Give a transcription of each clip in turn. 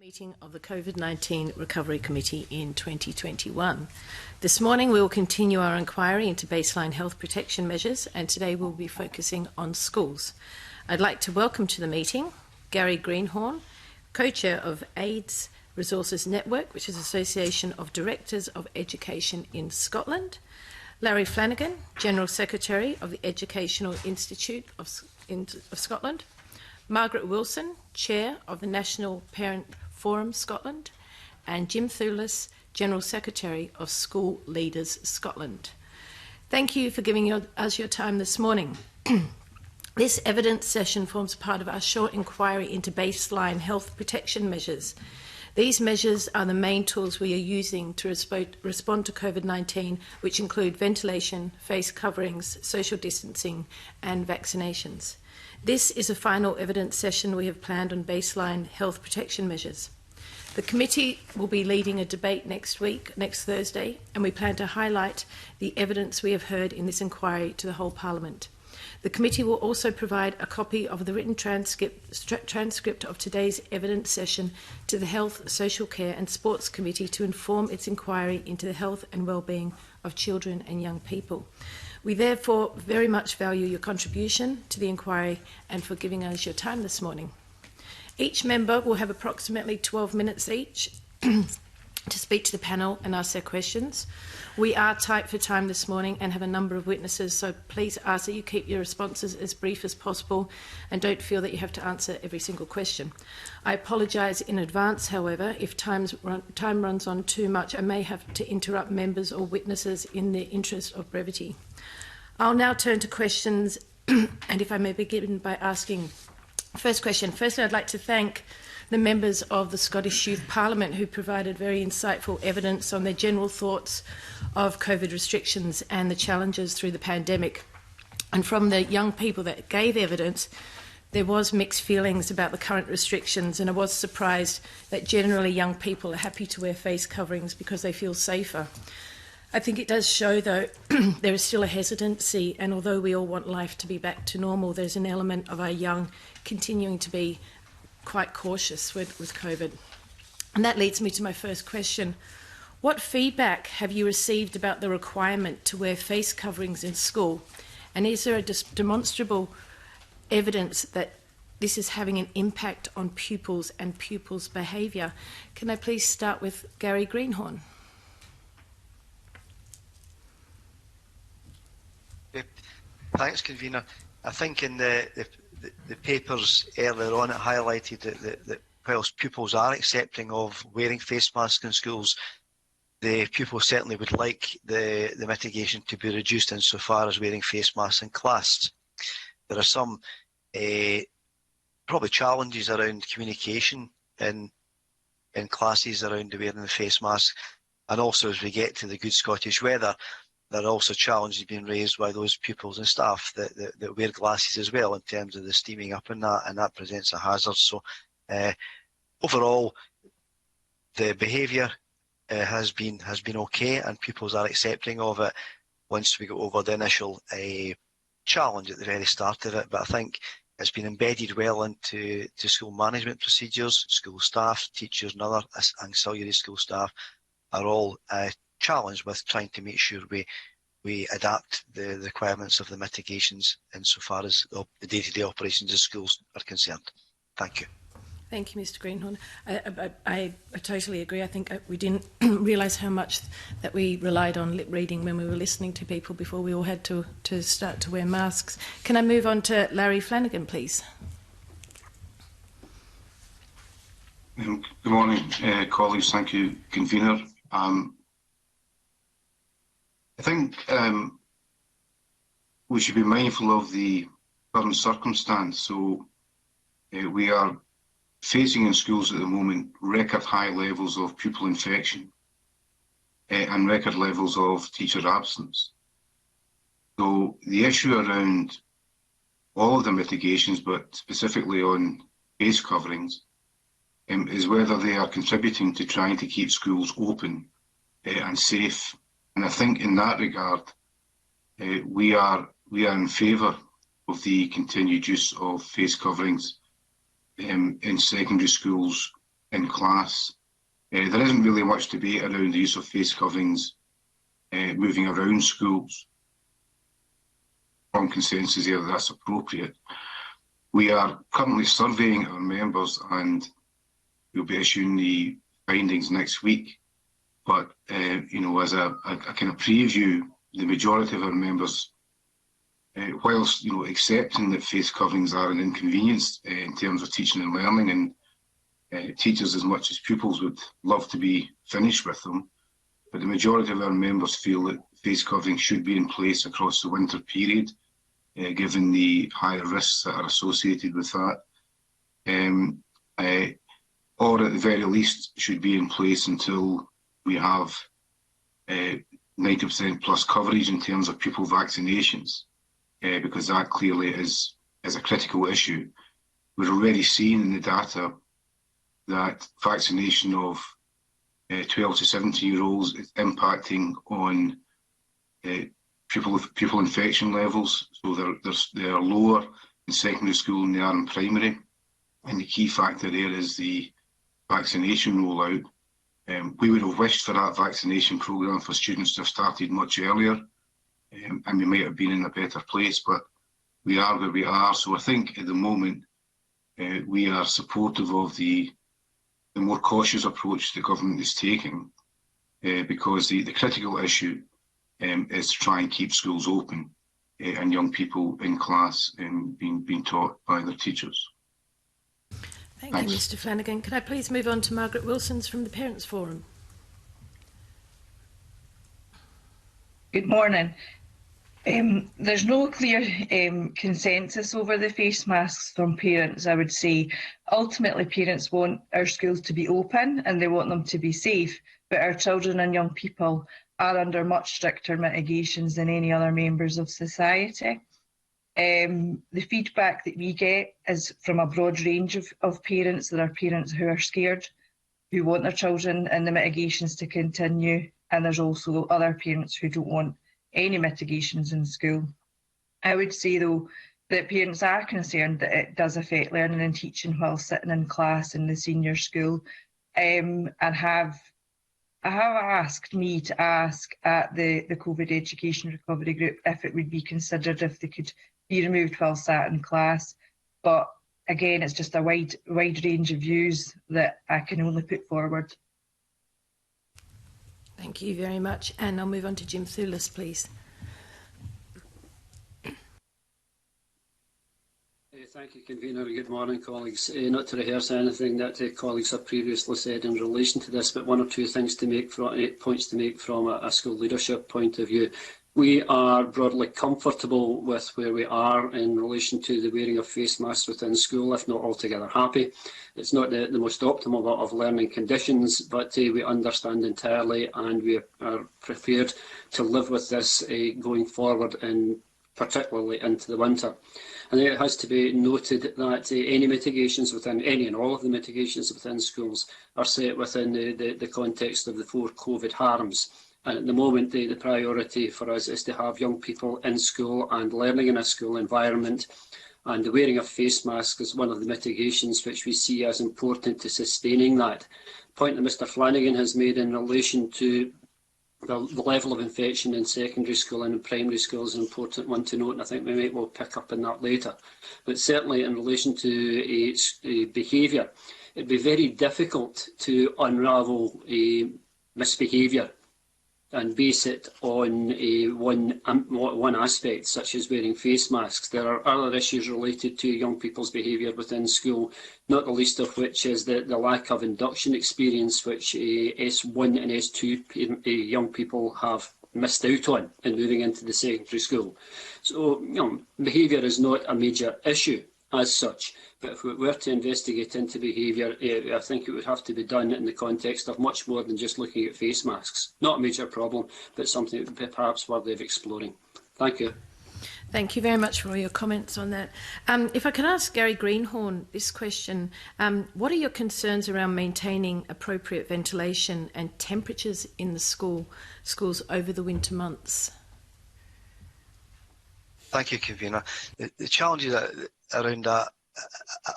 Meeting of the COVID-19 Recovery Committee in 2021. This morning we will continue our inquiry into baseline health protection measures, and today we'll be focusing on schools. I'd like to welcome to the meeting Gary Greenhorn, Co-Chair of AIDS Resources Network, which is an association of directors of education in Scotland, Larry Flanagan, General Secretary of the Educational Institute of Scotland, Margaret Wilson, Chair of the National Parent Forum Scotland, and Jim Thulis, General Secretary of School Leaders Scotland. Thank you for giving us your time this morning. This evidence session forms part of our short inquiry into baseline health protection measures. These measures are the main tools we are using to respond to COVID-19, which include ventilation, face coverings, social distancing, and vaccinations. This is a final evidence session we have planned on baseline health protection measures. The committee will be leading a debate next Thursday, and we plan to highlight the evidence we have heard in this inquiry to the whole Parliament. The committee will also provide a copy of the written transcript of today's evidence session to the Health, Social Care and Sports Committee to inform its inquiry into the health and well-being of children and young people. We therefore very much value your contribution to the inquiry and for giving us your time this morning. Each member will have approximately 12 minutes each to speak to the panel and ask their questions. We are tight for time this morning and have a number of witnesses, so please ask that you keep your responses as brief as possible and don't feel that you have to answer every single question. I apologise in advance, however, if time runs on too much. I may have to interrupt members or witnesses in the interest of brevity. I'll now turn to questions, and if I may begin by asking first question. Firstly, I'd like to thank the members of the Scottish Youth Parliament who provided very insightful evidence on their general thoughts of COVID restrictions and the challenges through the pandemic. And from the young people that gave evidence, there was mixed feelings about the current restrictions, and I was surprised that generally young people are happy to wear face coverings because they feel safer. I think it does show, though, there is still a hesitancy, and although we all want life to be back to normal, there's an element of our young continuing to be quite cautious with COVID. And that leads me to my first question. What feedback have you received about the requirement to wear face coverings in school? And is there a demonstrable evidence that this is having an impact on pupils and pupils' behaviour? Can I please start with Gary Greenhorn? Thanks, Convener. I think in the papers earlier on it highlighted that whilst pupils are accepting of wearing face masks in schools, the pupils certainly would like the mitigation to be reduced insofar as wearing face masks in class. There are some probably challenges around communication in classes around the wearing the face mask, and also as we get to the good Scottish weather, there are also challenges being raised by those pupils and staff that wear glasses as well in terms of the steaming up and that presents a hazard. So overall, the behaviour has been okay, and pupils are accepting of it once we go over the initial challenge at the very start of it. But I think it's been embedded well into school management procedures. School staff, teachers and other auxiliary school staff are all challenged with trying to make sure we adapt the requirements of the mitigations insofar as the day-to-day operations of schools are concerned. Thank you. Thank you, Mr. Greenhorn. I totally agree. I think we didn't realise how much that we relied on lip reading when we were listening to people before we all had to start to wear masks. Can I move on to Larry Flanagan, please? Good morning, colleagues. Thank you, Convener. I think we should be mindful of the current circumstance. So we are facing in schools at the moment record high levels of pupil infection and record levels of teacher absence. So the issue around all of the mitigations, but specifically on face coverings, is whether they are contributing to trying to keep schools open and safe. And I think in that regard, we are in favour of the continued use of face coverings in secondary schools in class. There isn't really much debate around the use of face coverings moving around schools. Strong consensus here that that's appropriate. We are currently surveying our members and we'll be issuing the findings next week. But, as a kind of preview, the majority of our members, whilst, accepting that face coverings are an inconvenience in terms of teaching and learning, and teachers as much as pupils would love to be finished with them, but the majority of our members feel that face coverings should be in place across the winter period, given the higher risks that are associated with that, or at the very least should be in place until we have 90% plus coverage in terms of pupil vaccinations, because that clearly is a critical issue. We're already seeing in the data that vaccination of 12 to 17-year-olds is impacting on pupil infection levels, so they are lower in secondary school than they are in primary, and the key factor there is the vaccination rollout. We would have wished for that vaccination programme for students to have started much earlier, and we might have been in a better place, but we are where we are. So I think at the moment we are supportive of the more cautious approach the government is taking, because the critical issue is to try and keep schools open and young people in class being taught by their teachers. Thank you, Mr Flanagan. Can I please move on to Margaret Wilsons from the Parents Forum? Good morning. There's no clear consensus over the face masks from parents, I would say. Ultimately, parents want our schools to be open and they want them to be safe, but our children and young people are under much stricter mitigations than any other members of society. The feedback that we get is from a broad range of parents. There are parents who are scared, who want their children and the mitigations to continue, and there's also other parents who don't want any mitigations in school. I would say, though, that parents are concerned that it does affect learning and teaching while sitting in class in the senior school, and have asked me to ask at the COVID Education Recovery Group if it would be considered if they could be removed while sat in class. But again, it's just a wide range of views that I can only put forward. Thank you very much. And I'll move on to Jim Thulis, please. Thank you, Convener. Good morning, colleagues. Not to rehearse anything that colleagues have previously said in relation to this, but one or two things to make points to make from a school leadership point of view. We are broadly comfortable with where we are in relation to the wearing of face masks within school, if not altogether happy. It's not the most optimal of learning conditions, but we understand entirely and we are prepared to live with this going forward, and particularly into the winter. And it has to be noted that any mitigations within, any and all of the mitigations within schools are set within the context of the 4 COVID harms. And at the moment, the priority for us is to have young people in school and learning in a school environment. And the wearing of face masks is one of the mitigations which we see as important to sustaining that. The point that Mr Flanagan has made in relation to the level of infection in secondary school and in primary school is an important one to note, and I think we might well pick up on that later. But certainly in relation to behaviour, it'd be very difficult to unravel misbehaviour and base it on one aspect, such as wearing face masks. There are other issues related to young people's behaviour within school, not the least of which is the lack of induction experience, which S1 and S2 young people have missed out on in moving into the secondary school. So, behaviour is not a major issue as such, but if we were to investigate into behaviour, I think it would have to be done in the context of much more than just looking at face masks. Not a major problem, but something that would be perhaps worthy of exploring. Thank you. Thank you very much for all your comments on that. If I can ask Gary Greenhorn this question, what are your concerns around maintaining appropriate ventilation and temperatures in the schools over the winter months? Thank you, Convener. The challenges around that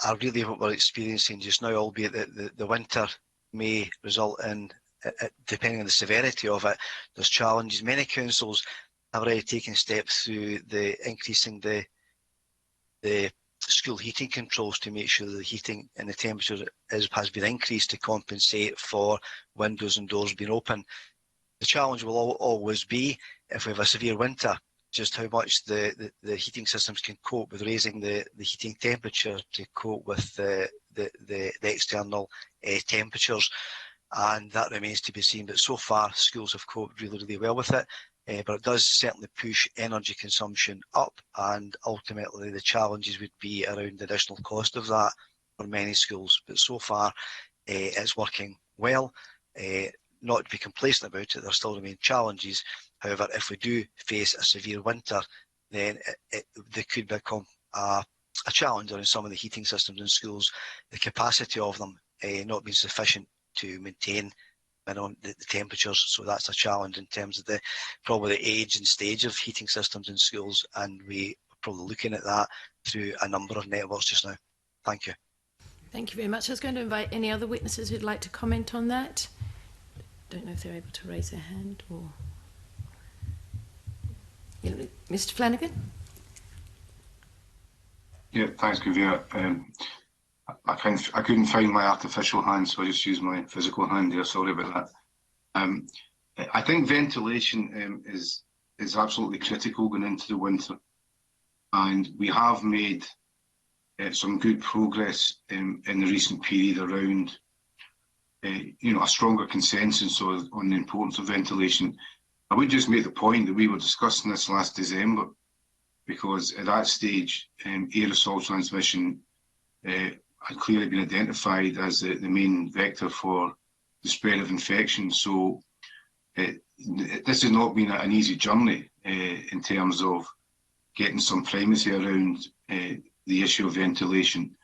are really what we're experiencing just now, albeit that the winter may result in, depending on the severity of it, there's challenges. Many councils have already taken steps through increasing the school heating controls to make sure that the heating and the temperature has been increased to compensate for windows and doors being open. The challenge will always be, if we have a severe winter, just how much the heating systems can cope with raising the heating temperature to cope with the external temperatures, and that remains to be seen. But so far, schools have coped really, really well with it. But it does certainly push energy consumption up, and ultimately the challenges would be around the additional cost of that for many schools. But so far, it's working well. Not to be complacent about it, there still remain challenges. However, if we do face a severe winter, then there could become a challenge around some of the heating systems in schools, the capacity of them not being sufficient to maintain the temperatures. So that's a challenge in terms of probably the age and stage of heating systems in schools, and we are probably looking at that through a number of networks just now. Thank you. Thank you very much. I was going to invite any other witnesses who'd like to comment on that. Don't know if they're able to raise their hand or... Mr. Flanagan? Yeah, thanks, Convener. I couldn't find my artificial hand, so I just used my physical hand there. Sorry about that. I think ventilation is absolutely critical going into the winter, and we have made some good progress in the recent period around a stronger consensus on the importance of ventilation. I would just make the point that we were discussing this last December, because at that stage, aerosol transmission had clearly been identified as the main vector for the spread of infection. So this has not been an easy journey in terms of getting some primacy around the issue of ventilation.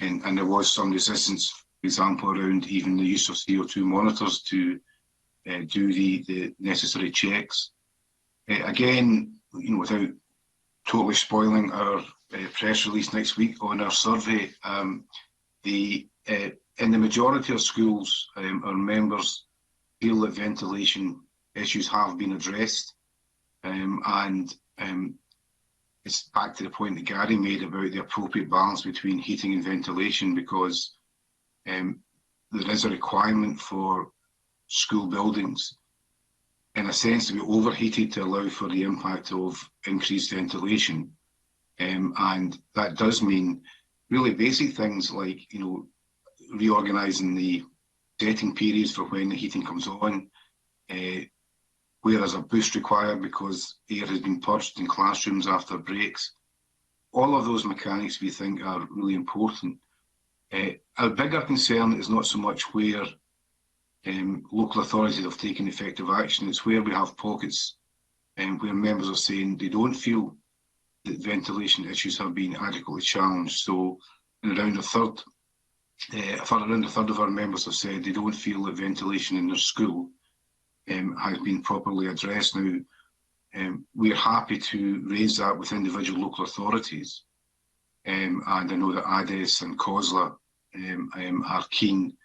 And there was some resistance, for example, around even the use of CO2 monitors to do the necessary checks. Again, without totally spoiling our press release next week on our survey, in the majority of schools, our members feel that ventilation issues have been addressed, and it's back to the point that Gary made about the appropriate balance between heating and ventilation, because there is a requirement for school buildings, in a sense, to be overheated to allow for the impact of increased ventilation, and that does mean really basic things like reorganising the setting periods for when the heating comes on, where there's a boost required because air has been purged in classrooms after breaks. All of those mechanics we think are really important. Our bigger concern is not so much where local authorities have taken effective action, it's where we have pockets where members are saying they don't feel that ventilation issues have been adequately challenged. So around a third of our members have said they don't feel that ventilation in their school has been properly addressed. Now, we're happy to raise that with individual local authorities, and I know that ADES and COSLA are keen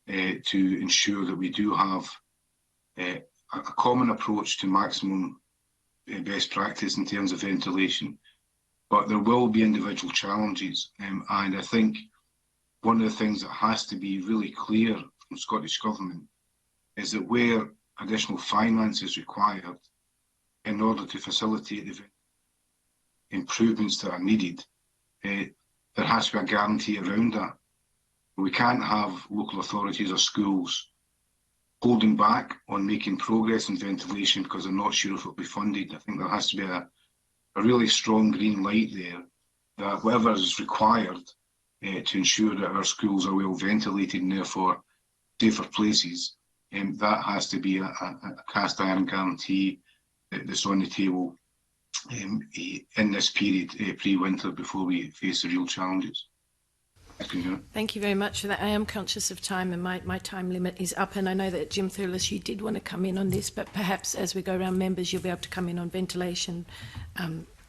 to ensure that we do have a common approach to maximum best practice in terms of ventilation. But there will be individual challenges, and I think one of the things that has to be really clear from Scottish Government is that where additional finance is required in order to facilitate the improvements that are needed, there has to be a guarantee around that. We can't have local authorities or schools holding back on making progress in ventilation because they're not sure if it will be funded. I think there has to be a really strong green light there, that whatever is required to ensure that our schools are well ventilated and therefore safer places, that has to be a cast iron guarantee that's on the table in this period pre-winter before we face the real challenges. Thank you very much for that. I am conscious of time, and my time limit is up, and I know that Jim Thurles, you did want to come in on this, but perhaps as we go around members you'll be able to come in on ventilation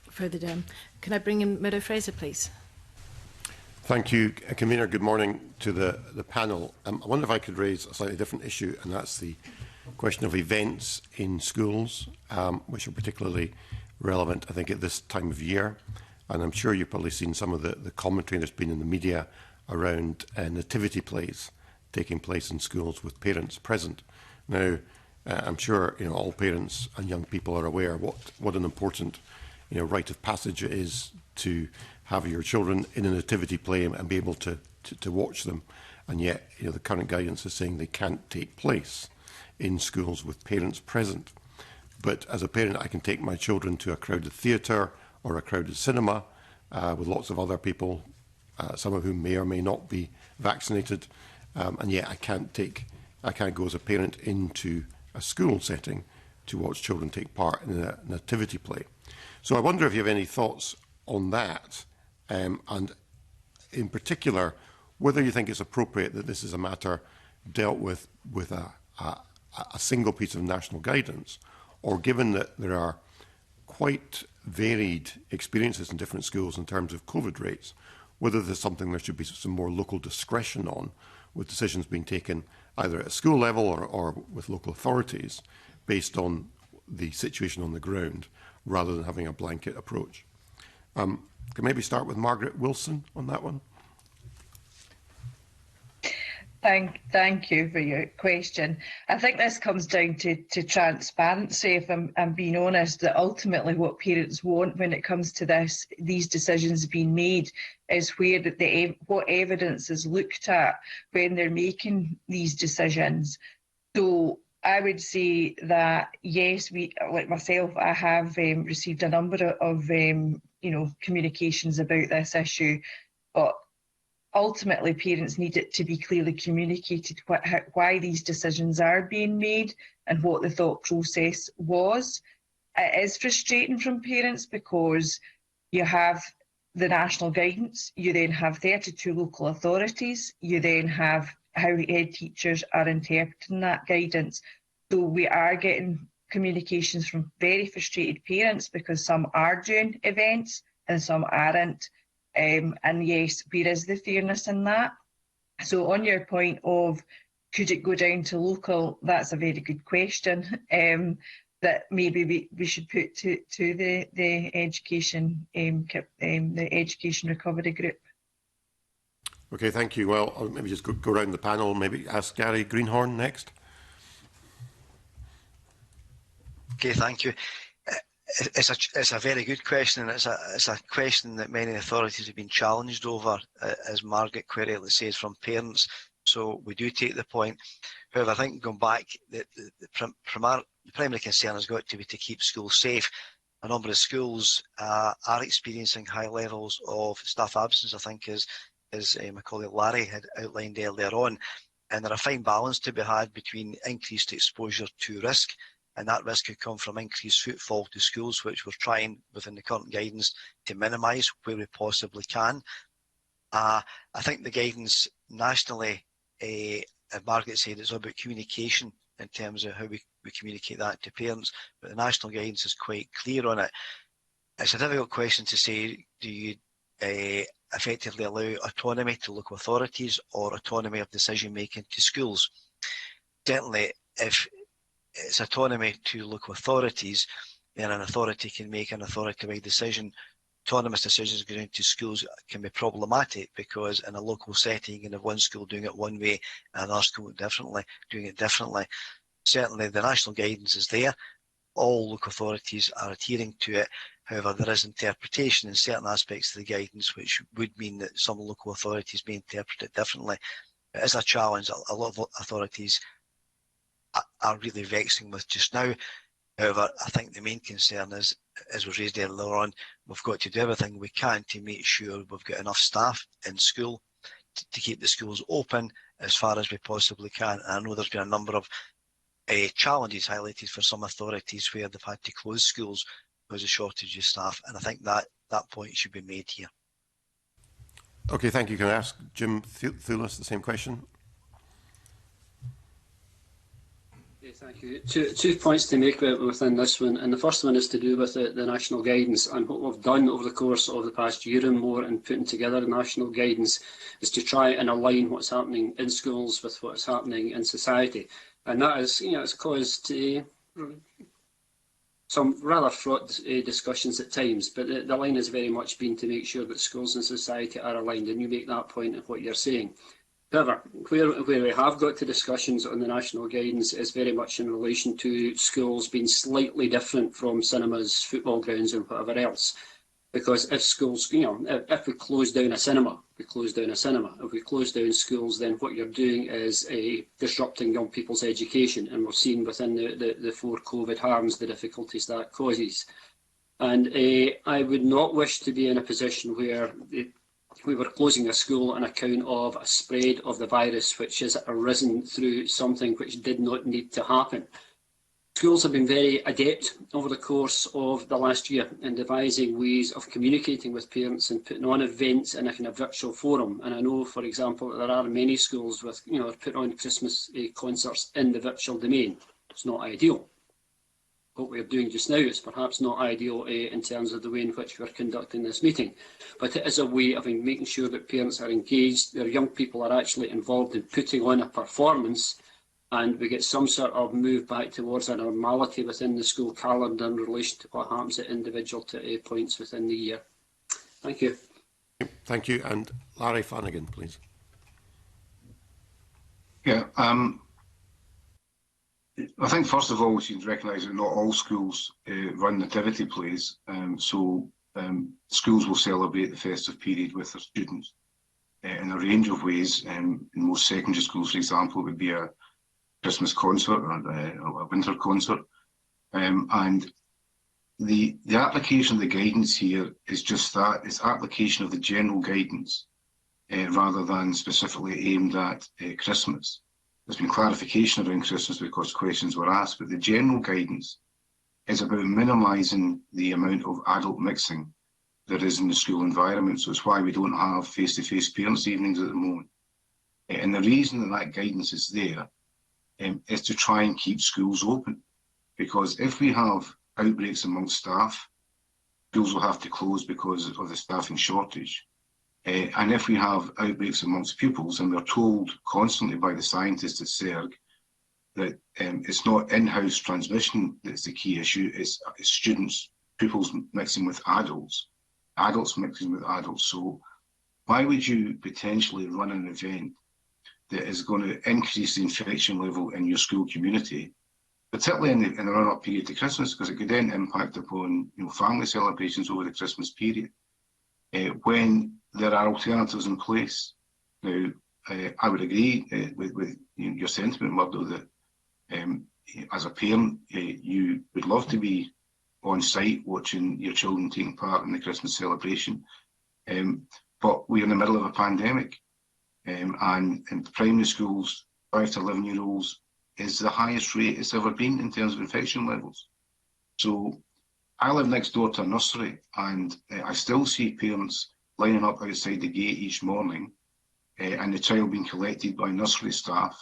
further down. Can I bring in Meadow Fraser, please? Thank you, Convener. Good morning to the panel. I wonder if I could raise a slightly different issue, and that's the question of events in schools, which are particularly relevant, I think, at this time of year. And I'm sure you've probably seen some of the commentary that's been in the media around nativity plays taking place in schools with parents present. Now, I'm sure all parents and young people are aware what an important rite of passage it is to have your children in a nativity play and be able to watch them. And yet, the current guidance is saying they can't take place in schools with parents present. But as a parent, I can take my children to a crowded theatre or a crowded cinema with lots of other people, some of whom may or may not be vaccinated. And yet I can't go as a parent into a school setting to watch children take part in a nativity play. So I wonder if you have any thoughts on that, and in particular, whether you think it's appropriate that this is a matter dealt with a single piece of national guidance, or given that there are quite varied experiences in different schools in terms of COVID rates, whether there's something there should be some more local discretion on, with decisions being taken either at a school level or with local authorities based on the situation on the ground, rather than having a blanket approach. Can maybe start with Margaret Wilson on that one. Thank you for your question. I think this comes down to transparency, if I'm being honest, that ultimately what parents want when it comes to these decisions being made is where what evidence is looked at when they're making these decisions. So I would say that, yes, like myself, I have received a number of communications about this issue, but ultimately, parents need it to be clearly communicated why these decisions are being made and what the thought process was. It is frustrating from parents because you have the national guidance, you then have 32 local authorities, you then have how head teachers are interpreting that guidance. So we are getting communications from very frustrated parents because some are doing events and some aren't. And yes, where is the fairness in that? So on your point of could it go down to local, that's a very good question that maybe we should put to the education recovery group. Okay, thank you. Well, I'll maybe just go around the panel. Maybe ask Gary Greenhorn next. Okay, thank you. It's a very good question, and it's a question that many authorities have been challenged over, as Margaret correctly says, from parents. So we do take the point. However, I think going back, the primary concern has got to be to keep schools safe. A number of schools are experiencing high levels of staff absence, I think, as my colleague Larry had outlined earlier on. And there are a fine balance to be had between increased exposure to risk, and that risk could come from increased footfall to schools, which we're trying within the current guidance to minimise where we possibly can. I think the guidance nationally, as Margaret said, it's all about communication in terms of how we communicate that to parents, but the national guidance is quite clear on it. It's a difficult question to say, do you effectively allow autonomy to local authorities or autonomy of decision making to schools? Certainly, if it's autonomy to local authorities, then an authority can make an authority-wide decision. Autonomous decisions going to schools can be problematic because in a local setting you can have one school doing it one way and another school doing it differently. Certainly the national guidance is there. All local authorities are adhering to it. However, there is interpretation in certain aspects of the guidance which would mean that some local authorities may interpret it differently. It is a challenge a lot of authorities are really vexing with just now. However, I think the main concern is, as was raised earlier on, we've got to do everything we can to make sure we've got enough staff in school to keep the schools open as far as we possibly can. And I know there's been a number of challenges highlighted for some authorities where they've had to close schools because of shortage of staff, and I think that point should be made here. Okay, thank you. Can I ask Jim Thulis the same question? Thank you. Two points to make within this one, and the first one is to do with the national guidance, and what we've done over the course of the past year and more in putting together the national guidance is to try and align what's happening in schools with what's happening in society, and that is, it's caused some rather fraught discussions at times, but the line has very much been to make sure that schools and society are aligned, and you make that point of what you're saying. However, where we have got to discussions on the national guidance is very much in relation to schools being slightly different from cinemas, football grounds and whatever else. Because if schools, if we close down a cinema, we close down a cinema. If we close down schools, then what you're doing is disrupting young people's education. And we've seen within the 4 COVID harms the difficulties that causes. And I would not wish to be in a position where we were closing a school on account of a spread of the virus which has arisen through something which did not need to happen. Schools have been very adept over the course of the last year in devising ways of communicating with parents and putting on events in a kind of virtual forum. And I know, for example, that there are many schools with, put on Christmas concerts in the virtual domain. It's not ideal. What we're doing just now is perhaps not ideal in terms of the way in which we're conducting this meeting, but it is a way of making sure that parents are engaged, their young people are actually involved in putting on a performance, and we get some sort of move back towards a normality within the school calendar in relation to what happens at individual points within the year. Thank you. Thank you. And Larry Flanagan, please. Yeah. I think, first of all, we should recognise that not all schools run nativity plays, so schools will celebrate the festive period with their students in a range of ways. In most secondary schools, for example, it would be a Christmas concert or a winter concert. And the application of the guidance here is just that, it's application of the general guidance rather than specifically aimed at Christmas. There's been clarification around Christmas because questions were asked, but the general guidance is about minimising the amount of adult mixing there is in the school environment. So it's why we don't have face-to-face parents' evenings at the moment. And the reason that guidance is there is to try and keep schools open. Because if we have outbreaks amongst staff, schools will have to close because of the staffing shortage. And if we have outbreaks amongst pupils, and we're told constantly by the scientists at CERG that it's not in-house transmission that's the key issue, it's students, pupils mixing with adults, adults mixing with adults. So why would you potentially run an event that is going to increase the infection level in your school community, particularly in the run-up period to Christmas, because it could then impact upon family celebrations over the Christmas period, when there are alternatives in place. Now, I would agree with your sentiment, Murdo, that as a parent, you would love to be on site watching your children taking part in the Christmas celebration. But we're in the middle of a pandemic, and in primary schools, 5 to 11-year-olds is the highest rate it's ever been in terms of infection levels. So I live next door to a nursery, and I still see parents lining up outside the gate each morning, and the child being collected by nursery staff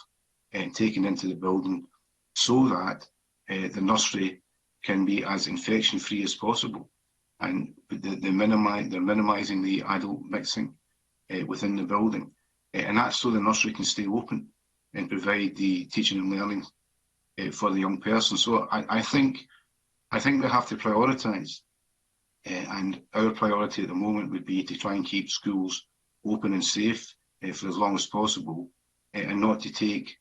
and taken into the building so that the nursery can be as infection-free as possible. And they're minimising the adult mixing within the building. And that's so the nursery can stay open and provide the teaching and learning for the young person. So I think we have to prioritise. And our priority at the moment would be to try and keep schools open and safe for as long as possible, and not to take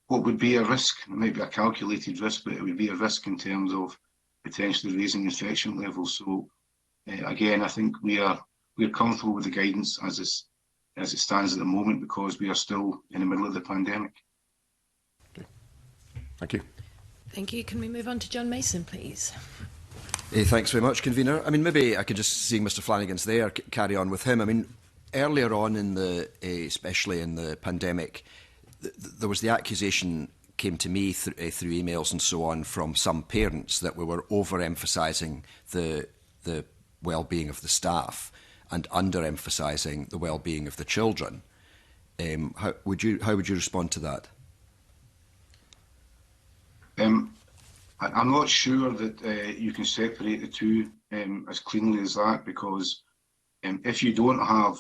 what would be a risk. It might be a calculated risk, but it would be a risk in terms of potentially raising infection levels. So again, I think we're comfortable with the guidance as it stands at the moment, because we are still in the middle of the pandemic. Okay. Thank you. Thank you. Can we move on to John Mason, please? Thanks very much, Convener. I mean, maybe I could just, seeing Mr Flanagan's there, carry on with him. I mean, earlier on in especially in the pandemic, there was the accusation came to me through emails and so on from some parents that we were overemphasising the well-being of the staff and underemphasising the well-being of the children. How would you respond to that? I'm not sure that you can separate the two as cleanly as that, because if you don't have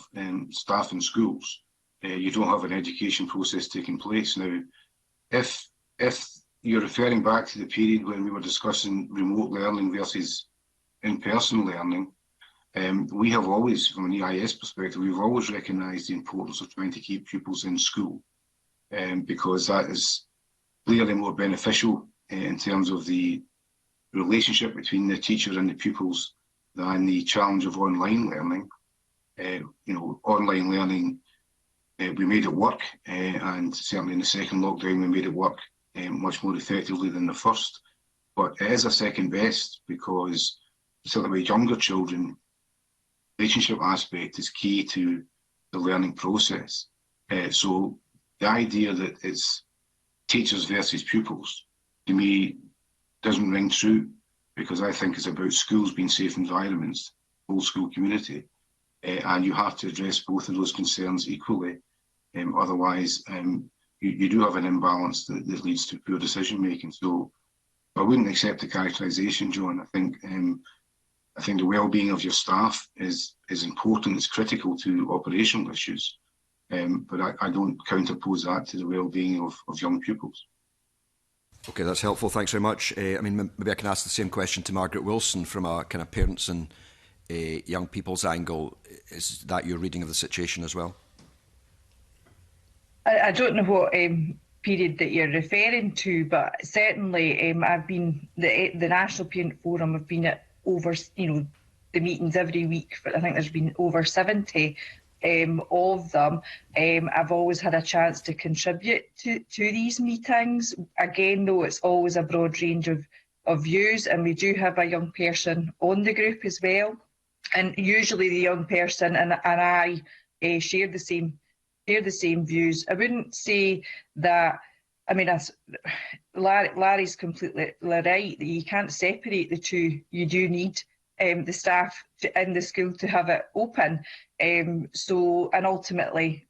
staff in schools, you don't have an education process taking place. Now, if you're referring back to the period when we were discussing remote learning versus in-person learning, we have always, from an EIS perspective, we've always recognised the importance of trying to keep pupils in school, because that is clearly more beneficial in terms of the relationship between the teacher and the pupils than the challenge of online learning. Online learning, we made it work, and certainly in the second lockdown we made it work much more effectively than the first. But it is a second best, because certainly with younger children, relationship aspect is key to the learning process. So the idea that it's teachers versus pupils, to me, doesn't ring true, because I think it's about schools being safe environments, whole school community, and you have to address both of those concerns equally. Otherwise, you do have an imbalance that leads to poor decision making. So I wouldn't accept the characterisation, John. I think the well-being of your staff is important. It's critical to operational issues, but I don't counterpose that to the well-being of young pupils. Okay, that's helpful. Thanks very much. Maybe I can ask the same question to Margaret Wilson from a kind of parents and young people's angle. Is that your reading of the situation as well? I don't know what period that you're referring to, but certainly I've been the National Parent Forum. I've been at over the meetings every week. I think there's been over 70 of them. I've always had a chance to contribute to these meetings. Again, though, it's always a broad range of views, and we do have a young person on the group as well. And usually the young person and I share the same views. I wouldn't say that. I mean, Larry's completely right. You can't separate the two. You do need the staff in the school to have it open. And ultimately,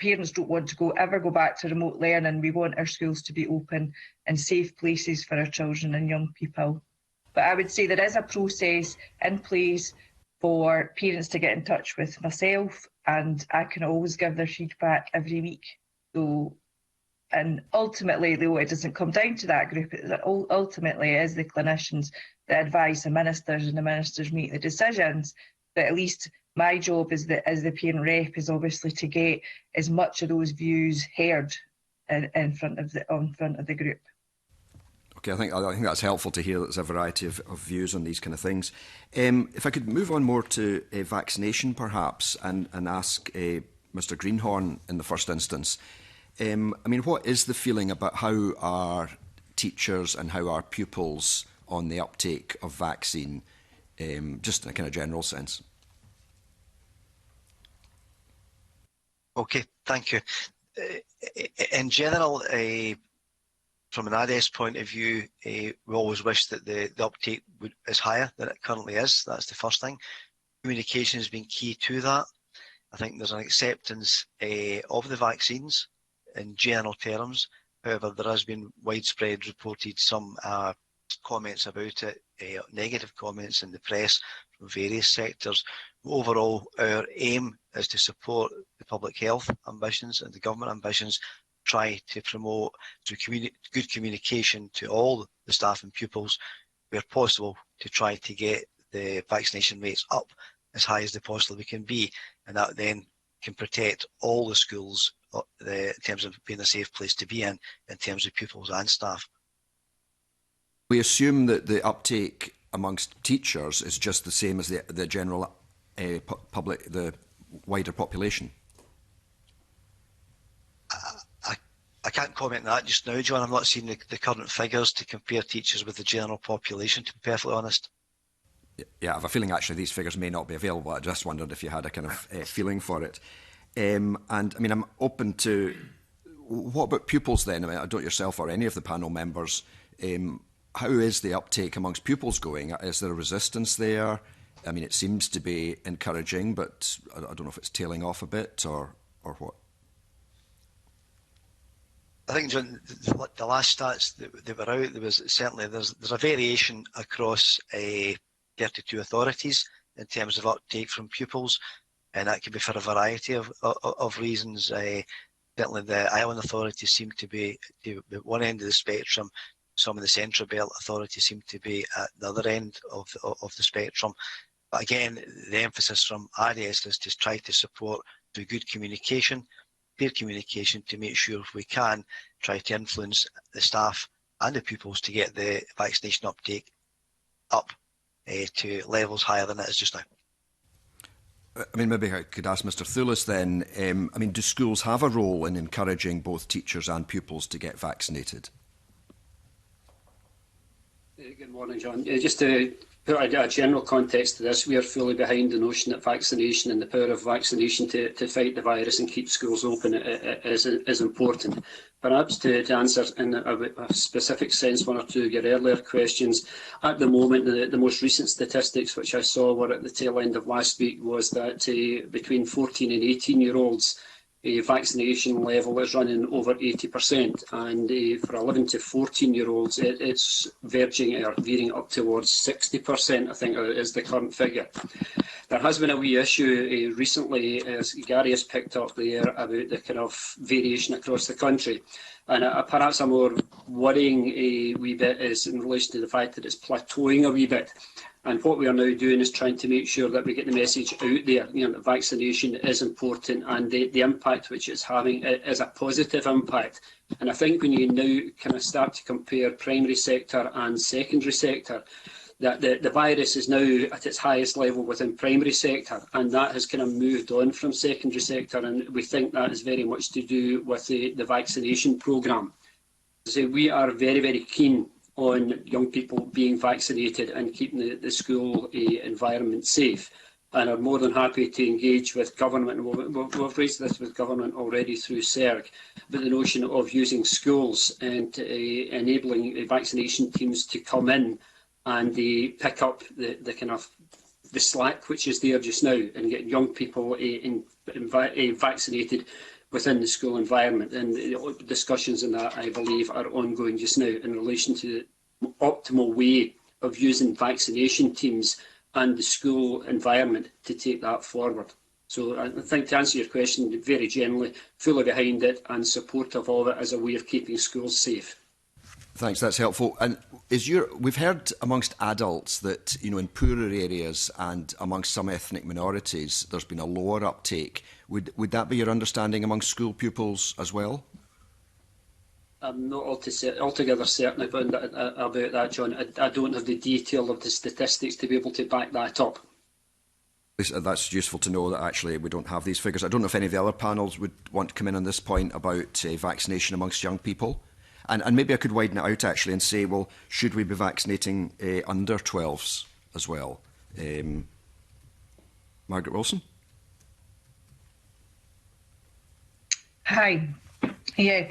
parents don't want to ever go back to remote learning. We want our schools to be open and safe places for our children and young people. But I would say there is a process in place for parents to get in touch with myself, and I can always give their feedback every week. And ultimately, though, it doesn't come down to that group. Ultimately, it is the clinicians that advise the ministers, and the ministers make the decisions. But at least my job as the parent rep is obviously to get as much of those views heard in front of the group. Okay, I think that's helpful to hear that there's a variety of views on these kind of things. If I could move on more to vaccination, perhaps, and ask Mr. Greenhorn in the first instance. What is the feeling about how our teachers and how our pupils on the uptake of vaccine, just in a kind of general sense? Okay, thank you. In general, from an ADES point of view, we always wish that the uptake is higher than it currently is. That's the first thing. Communication has been key to that. I think there's an acceptance of the vaccines in general terms. However, there has been widespread reported some comments about it, negative comments in the press from various sectors. Overall, our aim is to support the public health ambitions and the government ambitions, try to promote through good communication to all the staff and pupils, where possible, to try to get the vaccination rates up as high as they possibly can be, and that then can protect all the schools in terms of being a safe place to be in terms of pupils and staff. We assume that the uptake amongst teachers is just the same as the general public, the wider population. I can't comment on that just now, John. I'm not seeing the current figures to compare teachers with the general population, to be perfectly honest. Yeah, I have a feeling actually these figures may not be available. I just wondered if you had a kind of feeling for it. And I'm open to, what about pupils then? I don't yourself or any of the panel members. How is the uptake amongst pupils going? Is there a resistance there? It seems to be encouraging, but I don't know if it's tailing off a bit or what. think, John, the last stats that were out, there's a variation across 32 authorities in terms of uptake from pupils, and that could be for a variety of reasons. Certainly the island authorities seem to be at one end of the spectrum. Some of the Central Belt authorities seem to be at the other end of the spectrum. But again, the emphasis from RDS is to try to support through good communication, peer communication, to make sure if we can try to influence the staff and the pupils to get the vaccination uptake up to levels higher than it is just now. I mean, maybe I could ask Mr. Thulis then, I mean, do schools have a role in encouraging both teachers and pupils to get vaccinated? Good morning, John. Just to put a general context to this, we are fully behind the notion that vaccination and the power of vaccination to fight the virus and keep schools open is important. Perhaps to answer in a specific sense one or two of your earlier questions, at the moment the most recent statistics which I saw were at the tail end of last week was that between 14 and 18-year-olds vaccination level is running over 80%, and for 11 to 14-year-olds it's verging or veering up towards 60%, I think is the current figure. There has been a wee issue recently, as Gary has picked up there, about the kind of variation across the country. And perhaps a more worrying wee bit is in relation to the fact that it's plateauing a wee bit. And what we are now doing is trying to make sure that we get the message out there, that vaccination is important, and the impact which it's having is a positive impact. And I think when you now kind of start to compare primary sector and secondary sector, that the virus is now at its highest level within primary sector, and that has kind of moved on from secondary sector, and we think that is very much to do with the vaccination programme. So we are very, very keen on young people being vaccinated and keeping the school environment safe, and are more than happy to engage with government. We've raised this with government already through CERG, but the notion of using schools and enabling vaccination teams to come in and pick up the kind of the slack which is there just now, and get young people vaccinated within the school environment. And discussions in that, I believe, are ongoing just now in relation to the optimal way of using vaccination teams and the school environment to take that forward. So I think, to answer your question very generally, fully behind it and supportive of it as a way of keeping schools safe. Thanks, that's helpful. And we've heard amongst adults that, in poorer areas and amongst some ethnic minorities, there's been a lower uptake. Would that be your understanding amongst school pupils as well? I'm not altogether certain about that, John. I don't have the detail of the statistics to be able to back that up. That's useful to know that actually we don't have these figures. I don't know if any of the other panels would want to come in on this point about vaccination amongst young people. And maybe I could widen it out actually and say, well, should we be vaccinating under 12s as well? Margaret Wilson? Hi. Yeah,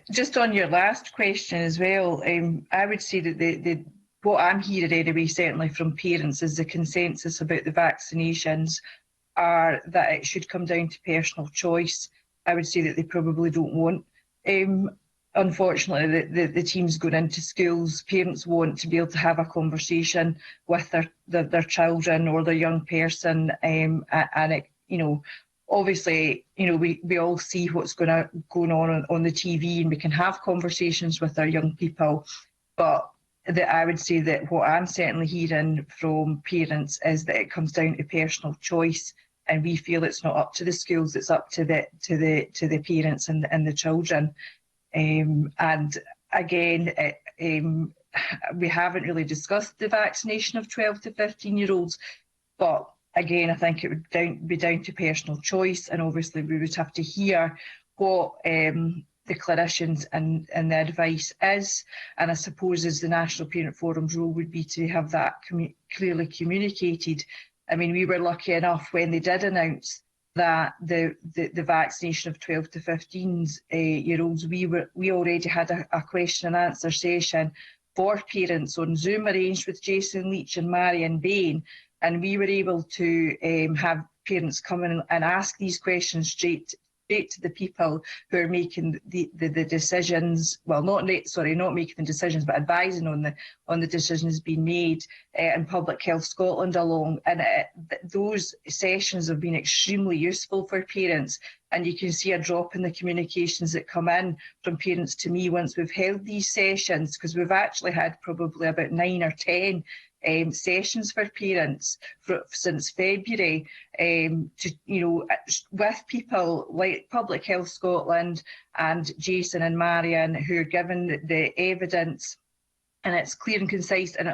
just on your last question as well, I would say that what I'm hearing anyway, certainly from parents, is the consensus about the vaccinations are that it should come down to personal choice. I would say that they probably don't want unfortunately, the teams going into schools, parents want to be able to have a conversation with their children or their young person, and it, obviously, we all see what's going on the TV, and we can have conversations with our young people. But I would say that what I'm certainly hearing from parents is that it comes down to personal choice, and we feel it's not up to the schools; it's up to the parents and the children. And again, we haven't really discussed the vaccination of 12 to 15-year-olds, but again, I think it would be down to personal choice, and obviously we would have to hear what the clinicians and the advice is. And I suppose as the National Parent Forum's role would be to have that clearly communicated. I mean, we were lucky enough when they did announce that the vaccination of 12 to 15-year-olds, we already had a question and answer session for parents on Zoom arranged with Jason Leach and Marion Bain, and we were able to have parents come in and ask these questions straight straight to the people who are making the decisions. Well, not making the decisions, but advising on the decisions being made, and Public Health Scotland along. And those sessions have been extremely useful for parents. And you can see a drop in the communications that come in from parents to me once we've held these sessions, because we've actually had probably about 9 or 10 sessions for parents since February, with people like Public Health Scotland and Jason and Marion, who are given the evidence. And it's clear and concise, and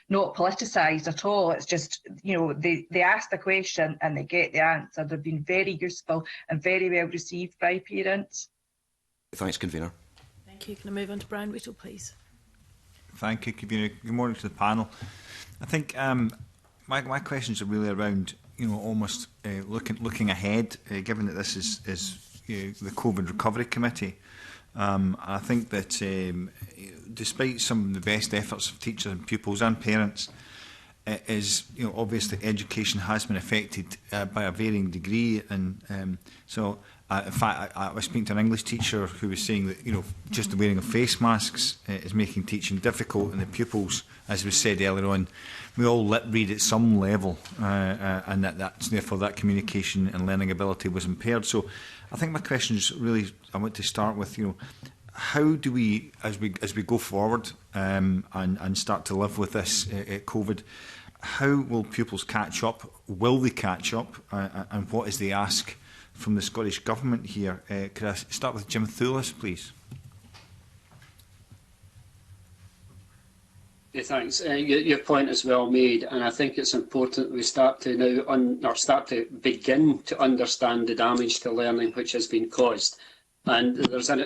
not politicised at all. It's just, they ask the question and they get the answer. They've been very useful and very well received by parents. Thanks, Convener. Thank you. Can I move on to Brian Whittle, please? Thank you, Convener. Good morning to the panel. I think my questions are really around, almost looking ahead, given that this is the COVID Recovery Committee. I think that despite some of the best efforts of teachers and pupils and parents, obviously education has been affected by a varying degree, and in fact, I was speaking to an English teacher who was saying that just the wearing of face masks is making teaching difficult, and the pupils, as was said earlier on, we all lip read at some level, and therefore that communication and learning ability was impaired. So I think my question is really, I want to start with, how do we, as we go forward and start to live with this COVID, how will pupils catch up? Will they catch up? And what is the ask from the Scottish Government here? Could I start with Jim Thulis, please? Yeah, thanks. Your point is well made, and I think it's important that we start to now begin to understand the damage to learning which has been caused. And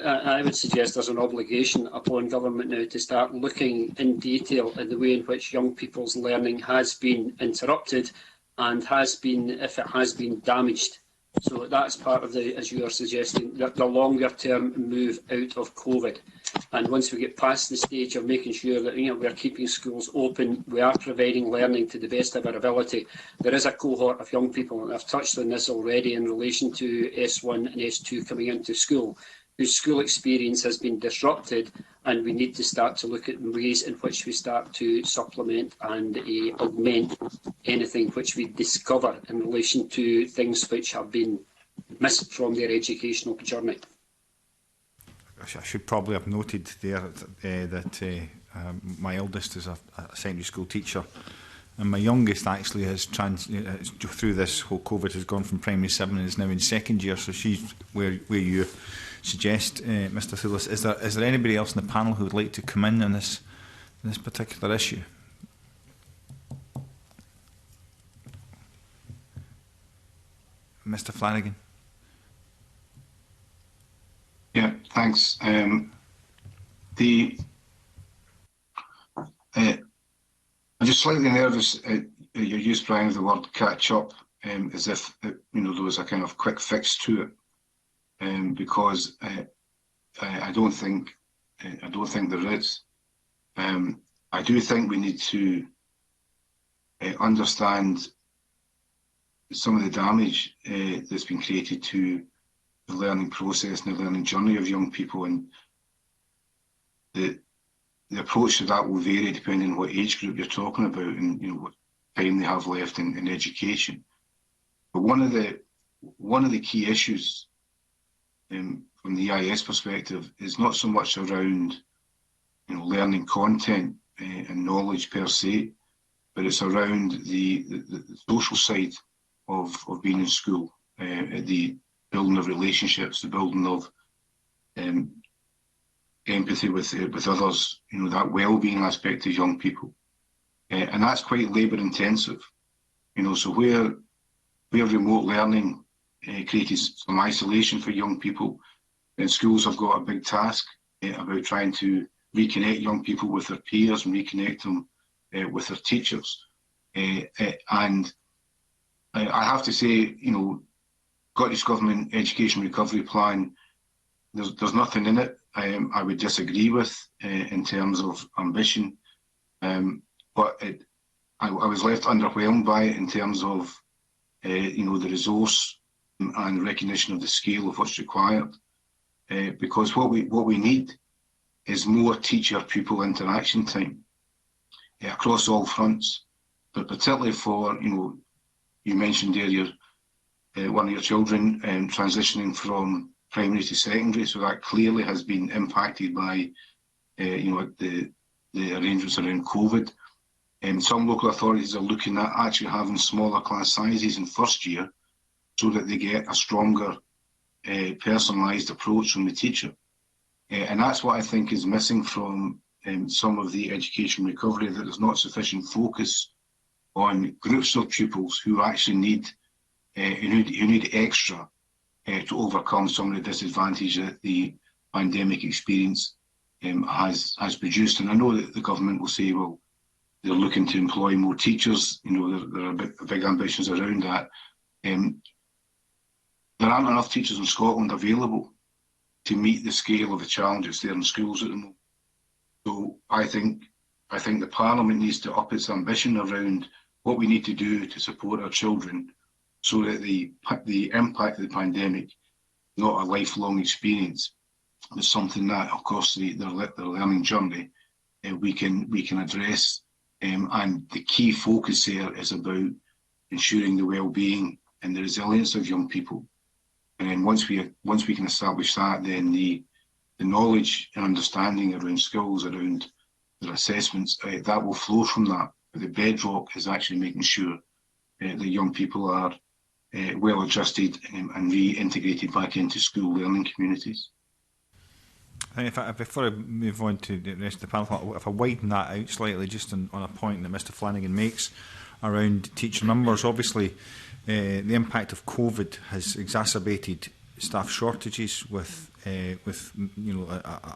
I would suggest there's an obligation upon government now to start looking in detail at the way in which young people's learning has been interrupted and if it has been damaged. So that's part of as you are suggesting, the longer term move out of COVID. And once we get past the stage of making sure that we are keeping schools open, we are providing learning to the best of our ability, there is a cohort of young people, and I've touched on this already in relation to S1 and S2 coming into school, whose school experience has been disrupted, and we need to start to look at ways in which we start to supplement and augment anything which we discover in relation to things which have been missed from their educational journey. I should probably have noted there that my eldest is a secondary school teacher, and my youngest actually has through this whole COVID has gone from primary 7 and is now in second year. So she's where you suggest, Mr. Thulis. Is there anybody else in the panel who would like to come in on this particular issue? Mr. Flanagan. Yeah, thanks. I'm just slightly nervous at your use, Brian, of the word catch up, as if there was a kind of quick fix to it, because I don't think there is. I do think we need to understand some of the damage that's been created to the learning process and the learning journey of young people, and the approach to that will vary depending on what age group you're talking about and what time they have left in education. But one of the key issues from the EIS perspective is not so much around learning content and knowledge per se, but it's around the social side of being in school, the building of relationships, the building of empathy with others, that well-being aspect of young people. And that's quite labour intensive. So where remote learning created some isolation for young people, then schools have got a big task about trying to reconnect young people with their peers and reconnect them with their teachers. And I have to say, Scottish Government Education Recovery Plan, there's nothing in it I would disagree with in terms of ambition, but I was left underwhelmed by it in terms of the resource and recognition of the scale of what's required. Because what we need is more teacher-pupil interaction time across all fronts, but particularly for, you mentioned earlier, one of your children transitioning from primary to secondary, so that clearly has been impacted by, the arrangements around COVID. Some local authorities are looking at actually having smaller class sizes in first year so that they get a stronger personalised approach from the teacher. And that's what I think is missing from some of the education recovery, that there's not sufficient focus on groups of pupils who actually need who need extra to overcome some of the disadvantage that the pandemic experience has produced. And I know that the government will say, well, they're looking to employ more teachers. There are big ambitions around that. There aren't enough teachers in Scotland available to meet the scale of the challenges there in schools at the moment. So I think the Parliament needs to up its ambition around what we need to do to support our children, so that the impact of the pandemic is not a lifelong experience, but something that, of course, their learning journey we can address. And the key focus there is about ensuring the well-being and the resilience of young people. And then once we can establish that, then the knowledge and understanding around skills, around their assessments, that will flow from that. But the bedrock is actually making sure that young people are well adjusted and reintegrated back into school learning communities. Before I move on to the rest of the panel, if I widen that out slightly, just on a point that Mr Flanagan makes around teacher numbers, obviously the impact of COVID has exacerbated staff shortages with a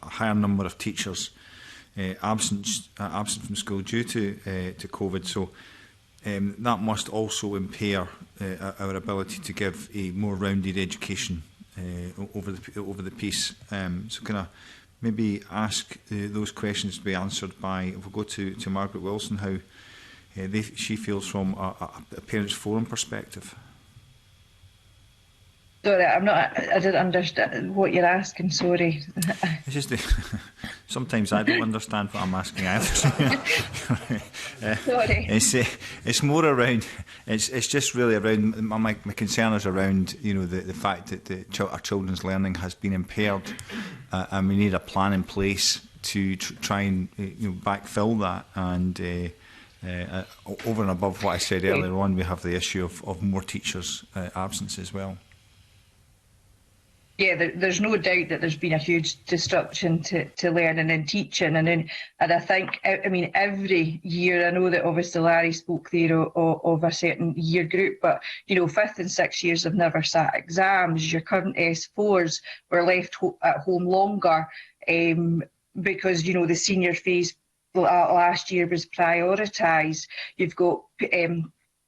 higher number of teachers absent from school due to COVID. So that must also impair our ability to give a more rounded education over the piece. So can I maybe ask those questions to be answered by, if we go to Margaret Wilson, how she feels from a Parents Forum perspective? Sorry, I didn't understand what you're asking, sorry. It's just sometimes I don't understand what I'm asking either. Sorry. It's more around, it's just really around, my concern is around, the fact that our children's learning has been impaired, and we need a plan in place to try and backfill that. And over and above what I said earlier on, we have the issue of more teachers' absence as well. Yeah, there's no doubt that there's been a huge disruption to learning and teaching, and I think, every year, I know that obviously Larry spoke there of a certain year group, but 5th and 6th years have never sat exams. Your current S4s were left at home longer because the senior phase last year was prioritised. You've got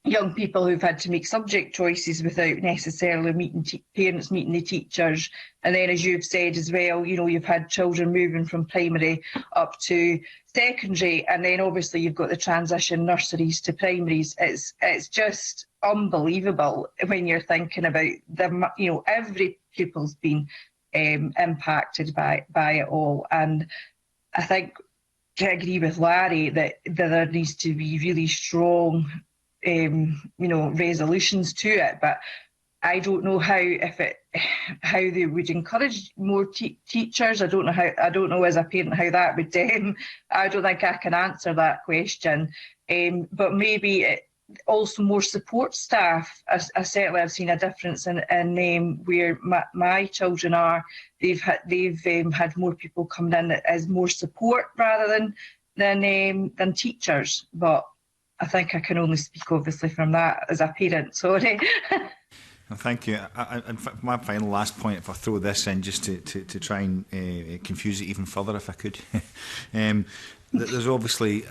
young people who've had to make subject choices without necessarily parents meeting the teachers. And then, as you've said as well, you've had children moving from primary up to secondary. And then obviously you've got the transition nurseries to primaries. It's just unbelievable when you're thinking about every pupil's been impacted by it all. And I think, I agree with Larry that there needs to be really strong resolutions to it, but I don't know how they would encourage more teachers. I don't know as a parent how that would. I don't think I can answer that question. But maybe also more support staff. I certainly have seen a difference in where my children are. They've had more people coming in as more support rather than teachers. But I think I can only speak obviously from that as a parent. Sorry. Well, thank you. My final last point, if I throw this in just to try and confuse it even further, if I could. There's obviously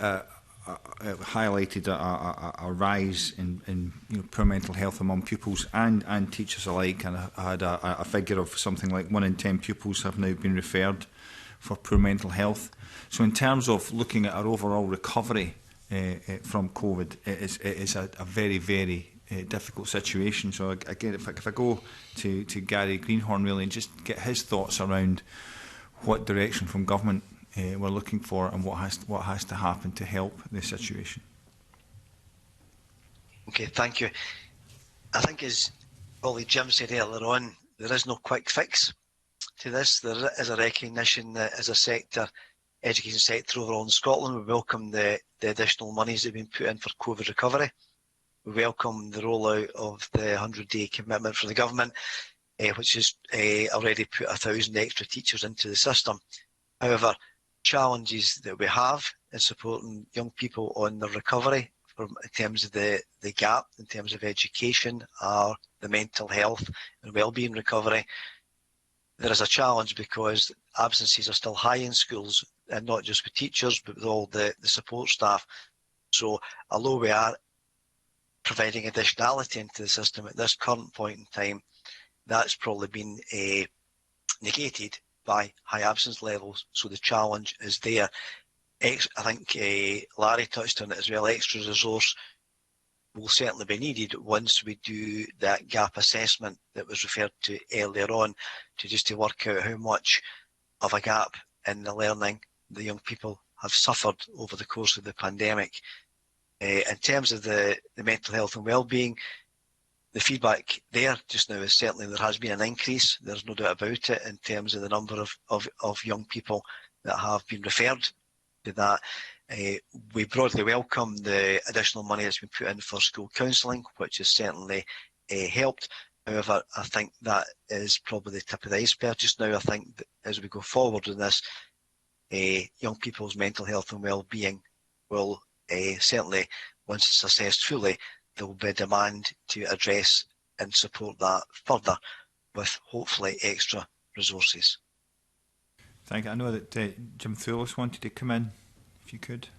highlighted a rise in poor mental health among pupils and teachers alike, and I had a figure of something like 1 in 10 pupils have now been referred for poor mental health. So in terms of looking at our overall recovery from COVID, it is a very, very difficult situation. So again, if I go to Gary Greenhorn really and just get his thoughts around what direction from government we're looking for and what has to happen to help the situation. Okay, thank you. I think, as probably Jim said earlier on, there is no quick fix to this. There is a recognition that as a sector, education sector overall in Scotland, we welcome the additional monies that have been put in for COVID recovery. We welcome the rollout of the 100-day commitment from the government, which has already put 1,000 extra teachers into the system. However, challenges that we have in supporting young people on their recovery in terms of the gap, in terms of education, are the mental health and wellbeing recovery. There is a challenge because absences are still high in schools, and not just with teachers, but with all the support staff. So although we are providing additionality into the system at this current point in time, that's probably been negated by high absence levels. So the challenge is there. I think Larry touched on it as well. Extra resource will certainly be needed once we do that gap assessment that was referred to earlier on, to work out how much of a gap in the learning the young people have suffered over the course of the pandemic. In terms of the mental health and wellbeing, the feedback there just now is certainly there has been an increase. There's no doubt about it in terms of the number of young people that have been referred to that. We broadly welcome the additional money that's been put in for school counselling, which has certainly helped. However, I think that is probably the tip of the iceberg just now. I think that as we go forward in this, young people's mental health and well-being will certainly, once it's assessed fully, there will be a demand to address and support that further with hopefully extra resources. Thank you. I know that Jim Thewlis wanted to come in, if you could.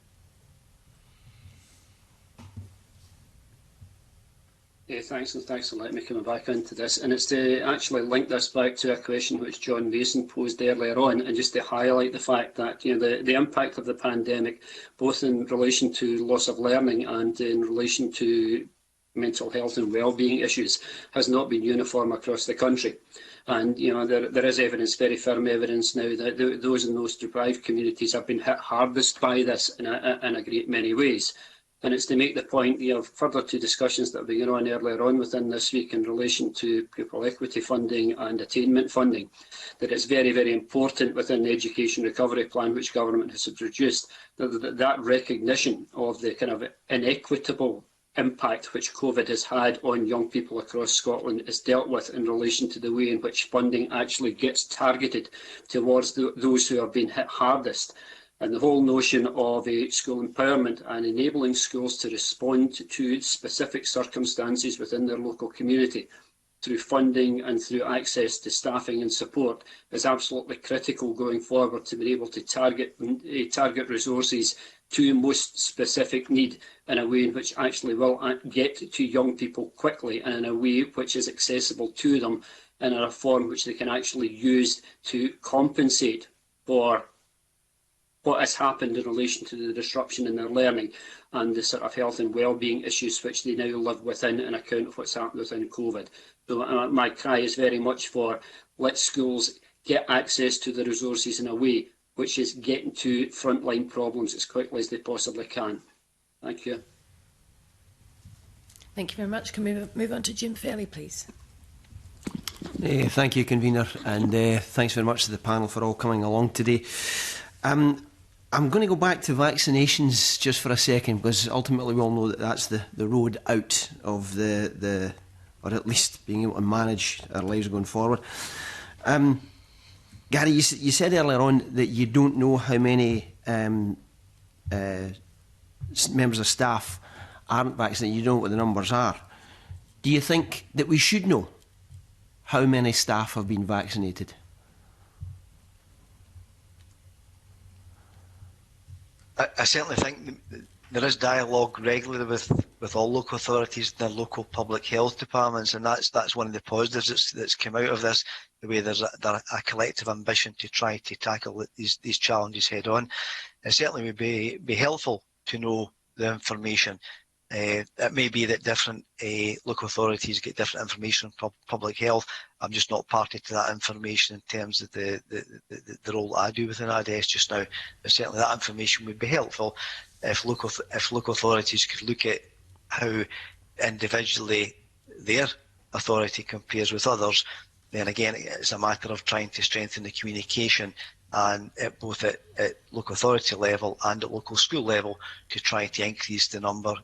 Thanks for letting me come back into this. And it's to actually link this back to a question which John Mason posed earlier on, and just to highlight the fact that the impact of the pandemic, both in relation to loss of learning and in relation to mental health and wellbeing issues, has not been uniform across the country. And there is evidence, very firm evidence now, that those in those deprived communities have been hit hardest by this in a great many ways. And it's to make the point, further to discussions that have been going on earlier on within this week in relation to pupil equity funding and attainment funding, that it's very, very important within the Education Recovery Plan which government has produced, that recognition of the kind of inequitable impact which COVID has had on young people across Scotland is dealt with in relation to the way in which funding actually gets targeted towards those who have been hit hardest. And the whole notion of school empowerment and enabling schools to respond to specific circumstances within their local community through funding and through access to staffing and support is absolutely critical going forward, to be able to target resources to most specific need in a way in which actually will get to young people quickly and in a way which is accessible to them and in a form which they can actually use to compensate for what has happened in relation to the disruption in their learning and the sort of health and wellbeing issues which they now live within on account of what's happened within COVID. So my cry is very much for let schools get access to the resources in a way which is getting to frontline problems as quickly as they possibly can. Thank you. Thank you very much. Can we move on to Jim Fairley, please? Thank you, Convener, and thanks very much to the panel for all coming along today. I'm going to go back to vaccinations just for a second, because ultimately we all know that that's the road out of the or at least being able to manage our lives going forward. Gary, you said earlier on that you don't know how many members of staff aren't vaccinated. You don't know what the numbers are. Do you think that we should know how many staff have been vaccinated? I certainly think there is dialogue regularly with all local authorities, their local public health departments, and that's one of the positives that's come out of this, the way there's a collective ambition to try to tackle these challenges head on. It certainly would be helpful to know the information. It may be that different local authorities get different information from public health. I'm just not party to that information in terms of the role I do within IDS just now. But certainly that information would be helpful if local authorities could look at how individually their authority compares with others. Then again, it's a matter of trying to strengthen the communication and both at local authority level and at local school level to try to increase the number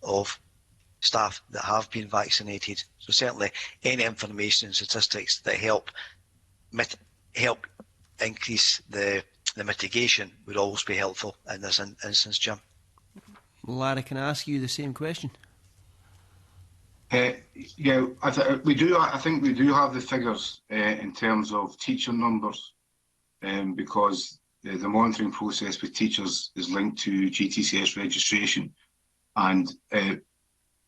of staff that have been vaccinated. So certainly any information and statistics that help increase the mitigation would always be helpful in this instance, Jim. Larry, can I ask you the same question? Yeah, I think we do have the figures in terms of teacher numbers, because the monitoring process with teachers is linked to GTCS registration, and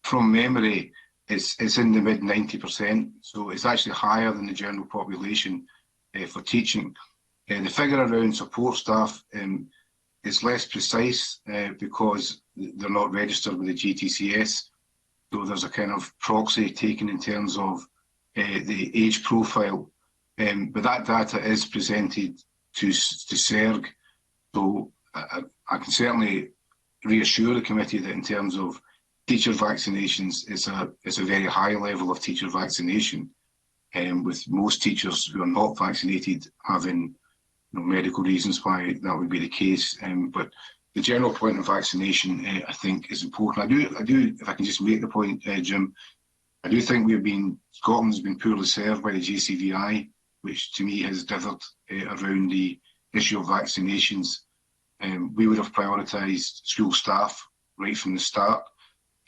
from memory, it's in the mid 90%. So it's actually higher than the general population for teaching. The figure around support staff is less precise because they're not registered with the GTCS. So there's a kind of proxy taken in terms of the age profile, but that data is presented to SERG. So I can certainly reassure the committee that in terms of teacher vaccinations, it's a very high level of teacher vaccination, with most teachers who are not vaccinated having medical reasons why that would be the case. But the general point of vaccination, I think, is important. I do. If I can just make the point, Jim, I do think Scotland's been poorly served by the JCVI, which to me has dithered around the issue of vaccinations. We would have prioritised school staff right from the start,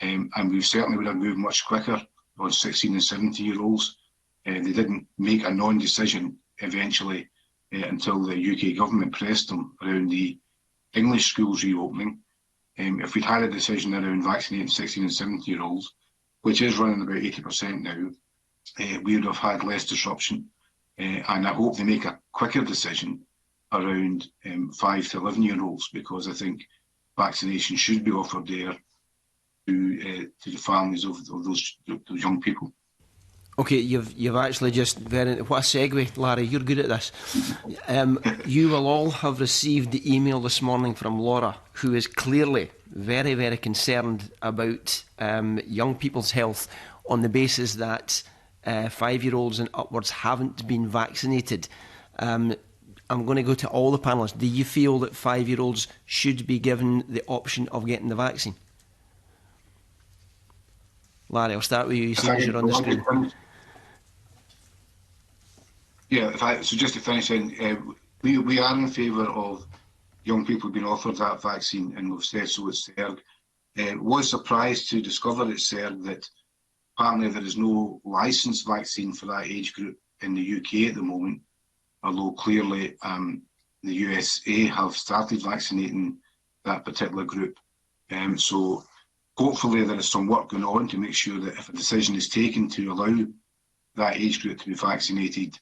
and we certainly would have moved much quicker on 16 and 17-year-olds. They didn't make a non-decision eventually until the UK government pressed them around the English schools reopening. If we'd had a decision around vaccinating 16 and 17-year-olds, which is running about 80% now, we would have had less disruption. And I hope they make a quicker decision around 5 to 11-year-olds, because I think vaccination should be offered there to the families of those young people. Okay, you've actually just what a segue, Larry. You're good at this. You will all have received the email this morning from Laura, who is clearly very, very concerned about young people's health on the basis that 5-year-olds and upwards haven't been vaccinated. I'm going to go to all the panellists. Do you feel that 5-year-olds should be given the option of getting the vaccine? Larry, I'll start with you. You seem you're on the screen. Yeah, so just to finish in, we are in favour of young people being offered that vaccine, and we've said so at SERG. Was surprised to discover at SERG that apparently there is no licensed vaccine for that age group in the UK at the moment, although clearly the USA have started vaccinating that particular group. So hopefully there is some work going on to make sure that if a decision is taken to allow that age group to be vaccinated,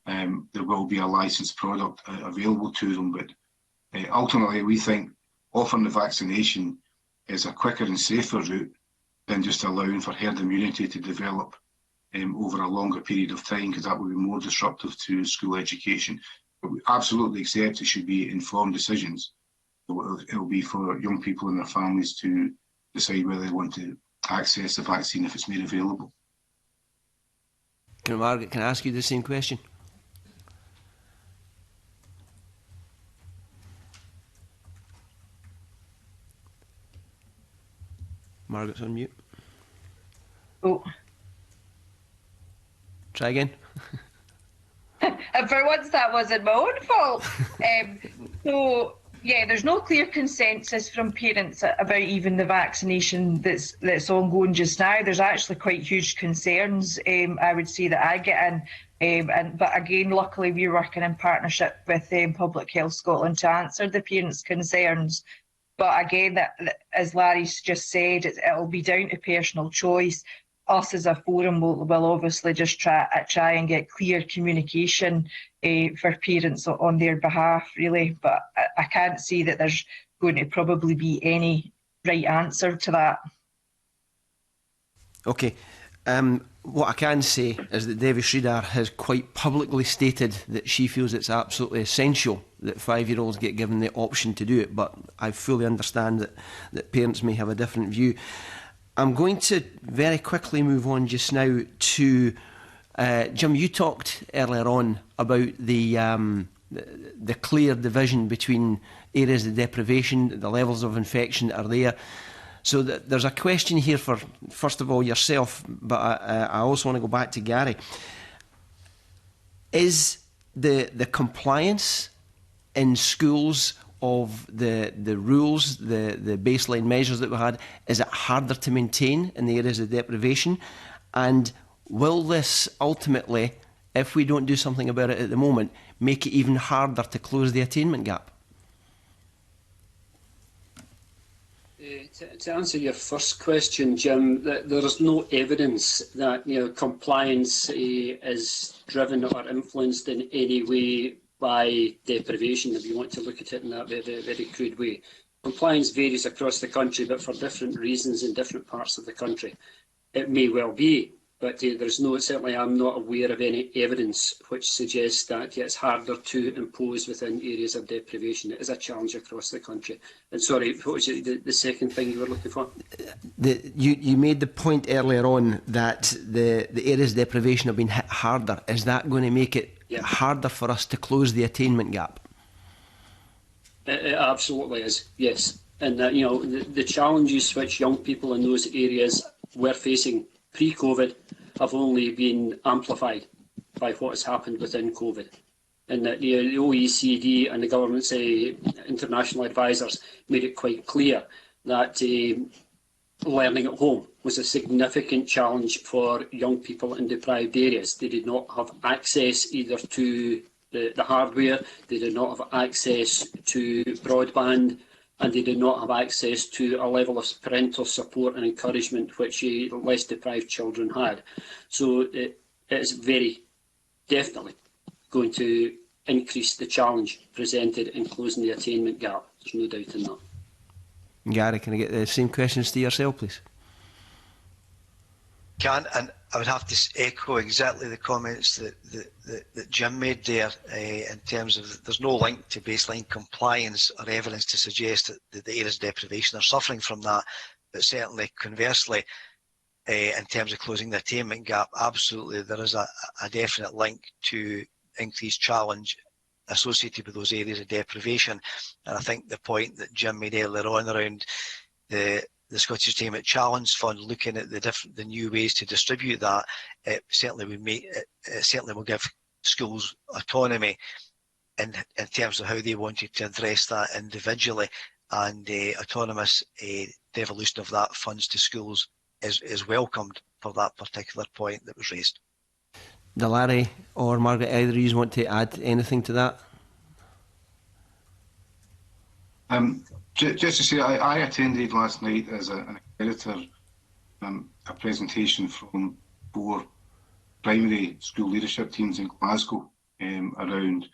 there will be a licensed product available to them. But ultimately, we think offering the vaccination is a quicker and safer route than just allowing for herd immunity to develop over a longer period of time, because that would be more disruptive to school education. But we absolutely accept it should be informed decisions. It will be for young people and their families to decide whether they want to access the vaccine if it's made available. Margaret, can I ask you the same question? Margaret's on mute. Oh. Try again. And for once that wasn't my own fault. So, yeah, there's no clear consensus from parents about even the vaccination that's ongoing just now. There's actually quite huge concerns, I would say, that I get in. But again, luckily we're working in partnership with Public Health Scotland to answer the parents' concerns. But again, as Larry's just said, it'll be down to personal choice. Us as a forum will obviously just try and get clear communication for parents on their behalf, really. But I can't see that there's going to probably be any right answer to that. Okay. What I can say is that Devi Sridhar has quite publicly stated that she feels it's absolutely essential that 5-year-olds get given the option to do it, but I fully understand that parents may have a different view. I'm going to very quickly move on just now to Jim. You talked earlier on about the clear division between areas of deprivation, the levels of infection that are there. So there's a question here for, first of all, yourself, but I also want to go back to Gary. Is the compliance in schools of the rules, the baseline measures that we had, is it harder to maintain in the areas of deprivation? And will this ultimately, if we don't do something about it at the moment, make it even harder to close the attainment gap? To answer your first question, Jim, there is no evidence that compliance is driven or influenced in any way by deprivation, if you want to look at it in that very, very crude way. Compliance varies across the country, but for different reasons in different parts of the country. It may well be, but there's no, certainly I'm not aware of any evidence which suggests that it's harder to impose within areas of deprivation. It is a challenge across the country. And sorry, what was the second thing you were looking for? You made the point earlier on that the areas of deprivation have been hit harder. Is that going to make it harder for us to close the attainment gap? It absolutely is, yes. And the challenges which young people in those areas were facing pre-COVID have only been amplified by what has happened within COVID. And that the OECD and the government's international advisors made it quite clear that learning at home was a significant challenge for young people in deprived areas. They did not have access either to the hardware, they did not have access to broadband, and they did not have access to a level of parental support and encouragement which less deprived children had. So it is very definitely going to increase the challenge presented in closing the attainment gap. There's no doubt in that. Gary, can I get the same questions to yourself, please? And I would have to echo exactly the comments that Jim made there in terms of there's no link to baseline compliance or evidence to suggest that the areas of deprivation are suffering from that, but certainly conversely, in terms of closing the attainment gap, absolutely there is a definite link to increased challenge associated with those areas of deprivation. And I think the point that Jim made earlier on around the Scottish Attainment Challenge Fund, looking at the new ways to distribute that, it certainly will give schools autonomy in terms of how they wanted to address that individually, and autonomous devolution of that funds to schools is welcomed for that particular point that was raised. Do Larry or Margaret, either of you want to add anything to that? Just to say, I attended last night as an editor a presentation from 4 primary school leadership teams in Glasgow around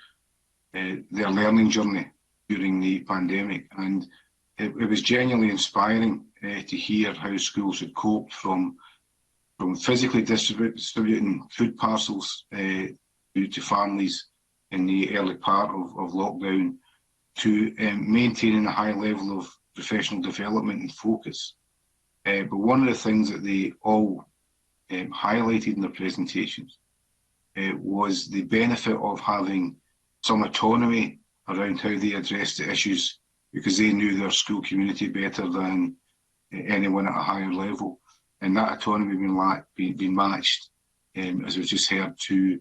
their learning journey during the pandemic, and it was genuinely inspiring to hear how schools had coped from physically distributing food parcels to families in the early part of lockdown, to maintaining a high level of professional development and focus. But one of the things that they all highlighted in their presentations was the benefit of having some autonomy around how they addressed the issues, because they knew their school community better than anyone at a higher level. And that autonomy being matched, as we just heard, to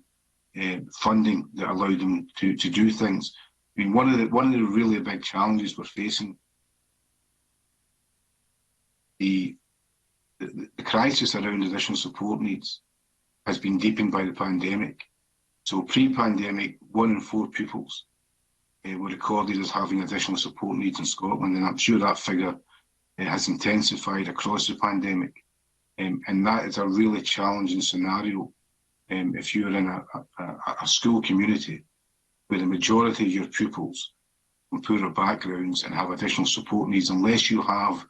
funding that allowed them to do things. I mean, one of the really big challenges we're facing, the crisis around additional support needs has been deepened by the pandemic. So pre-pandemic, 1 in 4 pupils were recorded as having additional support needs in Scotland, and I'm sure that figure has intensified across the pandemic. And that is a really challenging scenario if you're in a school community where the majority of your pupils from poorer backgrounds and have additional support needs. Unless you have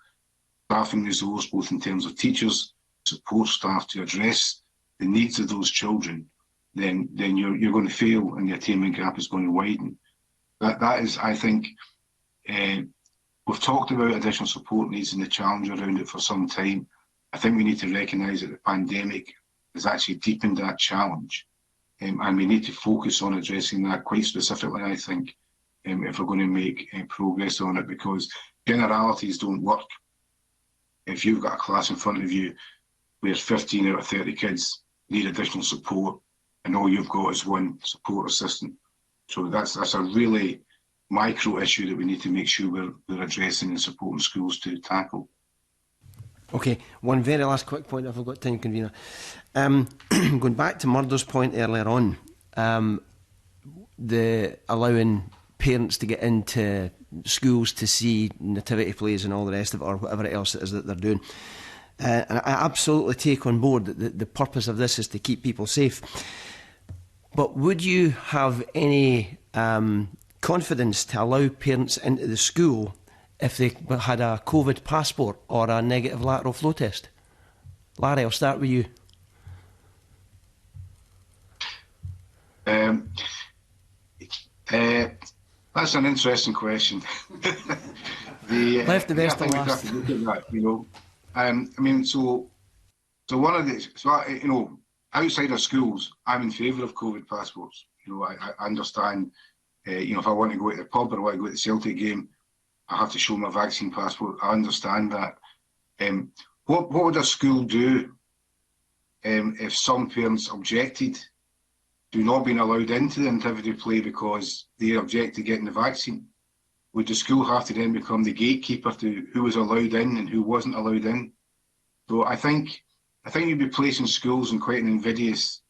staffing resource, both in terms of teachers, support staff to address the needs of those children, then you're going to fail, and the attainment gap is going to widen. That is, I think, we've talked about additional support needs and the challenge around it for some time. I think we need to recognise that the pandemic has actually deepened that challenge, and we need to focus on addressing that quite specifically, I think, if we're going to make progress on it, because generalities don't work. If you've got a class in front of you where 15 out of 30 kids need additional support, and all you've got is one support assistant. So that's a really micro issue that we need to make sure we're addressing and supporting schools to tackle. Okay, one very last quick point if I've got time, Convener. Going back to Murdo's point earlier on, the allowing parents to get into schools to see nativity plays and all the rest of it, or whatever else it is that they're doing. And I absolutely take on board that the purpose of this is to keep people safe. But would you have any confidence to allow parents into the school if they had a COVID passport or a negative lateral flow test? Larry, I'll start with you. That's an interesting question. Left the best to last. I mean, so one of the, outside of schools, I'm in favour of COVID passports. I understand, if I want to go to the pub or I want to go to the Celtic game, I have to show my vaccine passport. I understand that. What would a school do if some parents objected to not being allowed into the nativity play because they object to getting the vaccine? Would the school have to then become the gatekeeper to who was allowed in and who wasn't allowed in? So I think you'd be placing schools in quite an invidious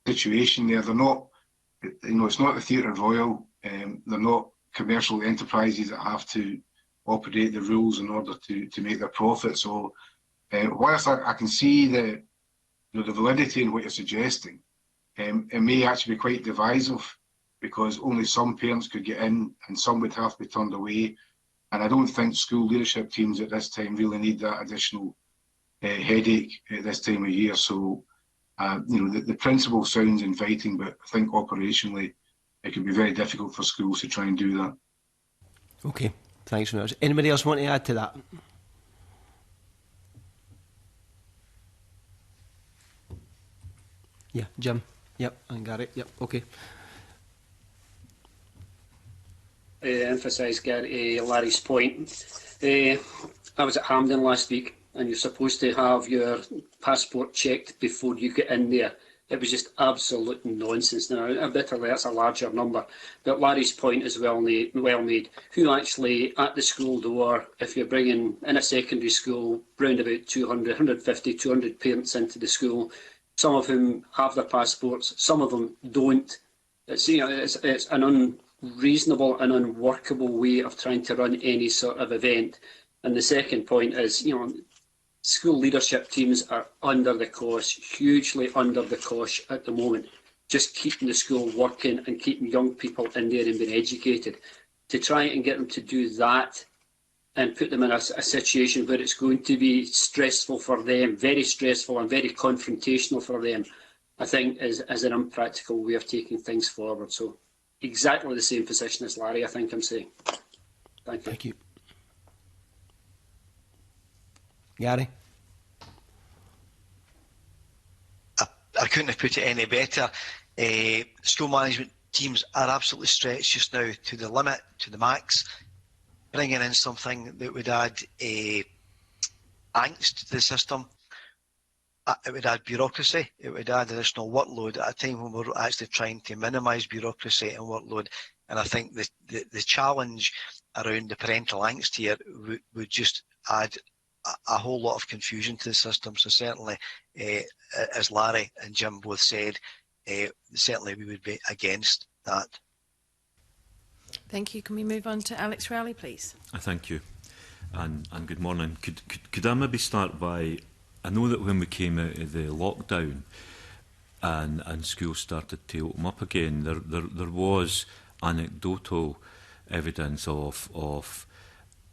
situation there. They're not, it's not the Theatre Royal. They're not commercial enterprises that have to operate the rules in order to make their profit. So whilst I can see the validity in what you're suggesting, it may actually be quite divisive, because only some parents could get in and some would have to be turned away. And I don't think school leadership teams at this time really need that additional headache at this time of year. So, the principle sounds inviting, but I think operationally it can be very difficult for schools to try and do that. Okay, thanks very much. Anybody else want to add to that? Yeah, Jim. Yep, and Gary. Yep, okay. Emphasise Larry's point. I was at Hampden last week, and you're supposed to have your passport checked before you get in there. It was just absolute nonsense. Now, admittedly, that's a larger number, but Larry's point is well made. Who actually, at the school door, if you're bringing in a secondary school, round about 200, 150, 200 parents into the school, some of whom have their passports, some of them don't. It's an unreasonable and unworkable way of trying to run any sort of event. And the second point is, school leadership teams are under the cosh, hugely under the cosh at the moment, just keeping the school working and keeping young people in there and being educated. To try and get them to do that and put them in a situation where it's going to be stressful for them, very stressful and very confrontational for them, I think is an impractical way of taking things forward. So exactly the same position as Larry, I think I'm saying. Thank you. Thank you. Gary? I couldn't have put it any better. School management teams are absolutely stretched just now to the limit, to the max. Bringing in something that would add angst to the system, it would add bureaucracy, it would add additional workload at a time when we're actually trying to minimise bureaucracy and workload. And I think the challenge around the parental angst here would just add a whole lot of confusion to the system. So certainly, as Larry and Jim both said, certainly we would be against that. Thank you. Can we move on to Alex Rowley, please? Thank you, and good morning. Could I maybe start by, I know that when we came out of the lockdown and schools started to open up again, there was anecdotal evidence of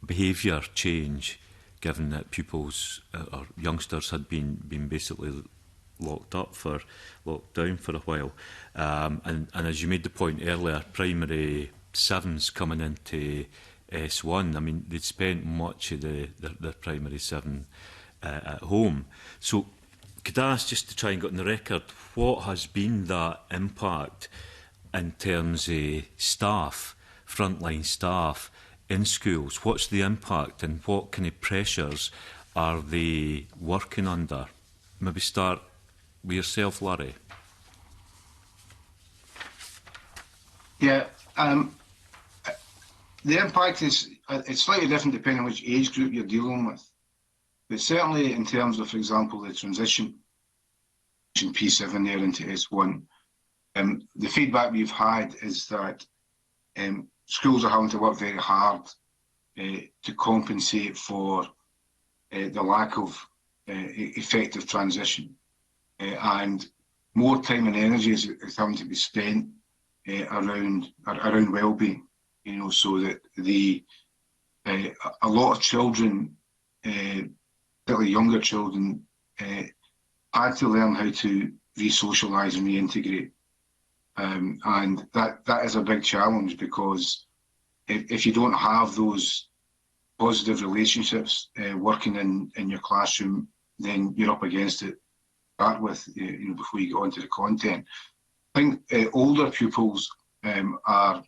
behaviour change given that pupils or youngsters had been basically locked down for a while. And as you made the point earlier, primary 7s coming into S1, I mean, they'd spent much of their primary 7 at home. So could I ask, just to try and get on the record, what has been that impact in terms of staff, frontline staff in schools? What's the impact and what kind of pressures are they working under? Maybe start with yourself, Larry. Yeah, the impact is it's slightly different depending on which age group you're dealing with. But certainly in terms of, for example, the transition P7 there into S1, the feedback we've had is that schools are having to work very hard to compensate for the lack of effective transition. And more time and energy is having to be spent around well-being, you know, so that a lot of children, particularly younger children, had to learn how to re-socialise and reintegrate. And that is a big challenge, because if you don't have those positive relationships working in your classroom, then you're up against it to start with, you know, before you get onto the content. I think older pupils are,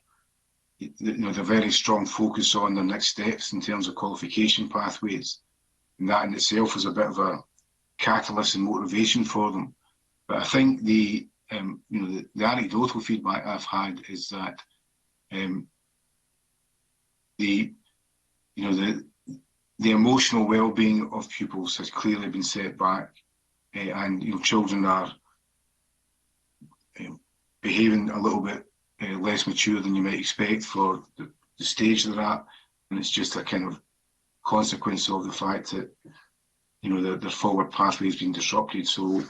you know, the very strong focus on their next steps in terms of qualification pathways, and that in itself is a bit of a catalyst and motivation for them. But I think the anecdotal feedback I've had is that the emotional well-being of pupils has clearly been set back, and you know, children are behaving a little bit less mature than you might expect for the stage they're at, and it's just a kind of consequence of the fact that, you know, their forward pathway is being disrupted. So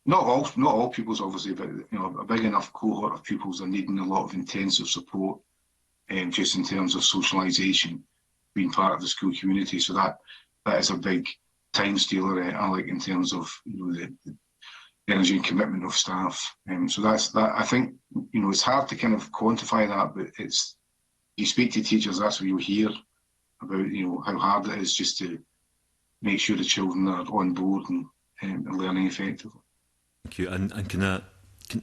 not all pupils obviously, but you know, a big enough cohort of pupils are needing a lot of intensive support, just in terms of socialisation, being part of the school community. So that is a big time stealer, Alec, in terms of, you know, the energy and commitment of staff. So that's that. I think, you know, it's hard to kind of quantify that, but it's, you speak to teachers, that's what you'll hear about, you know, how hard it is just to make sure the children are on board and learning effectively. Thank you. And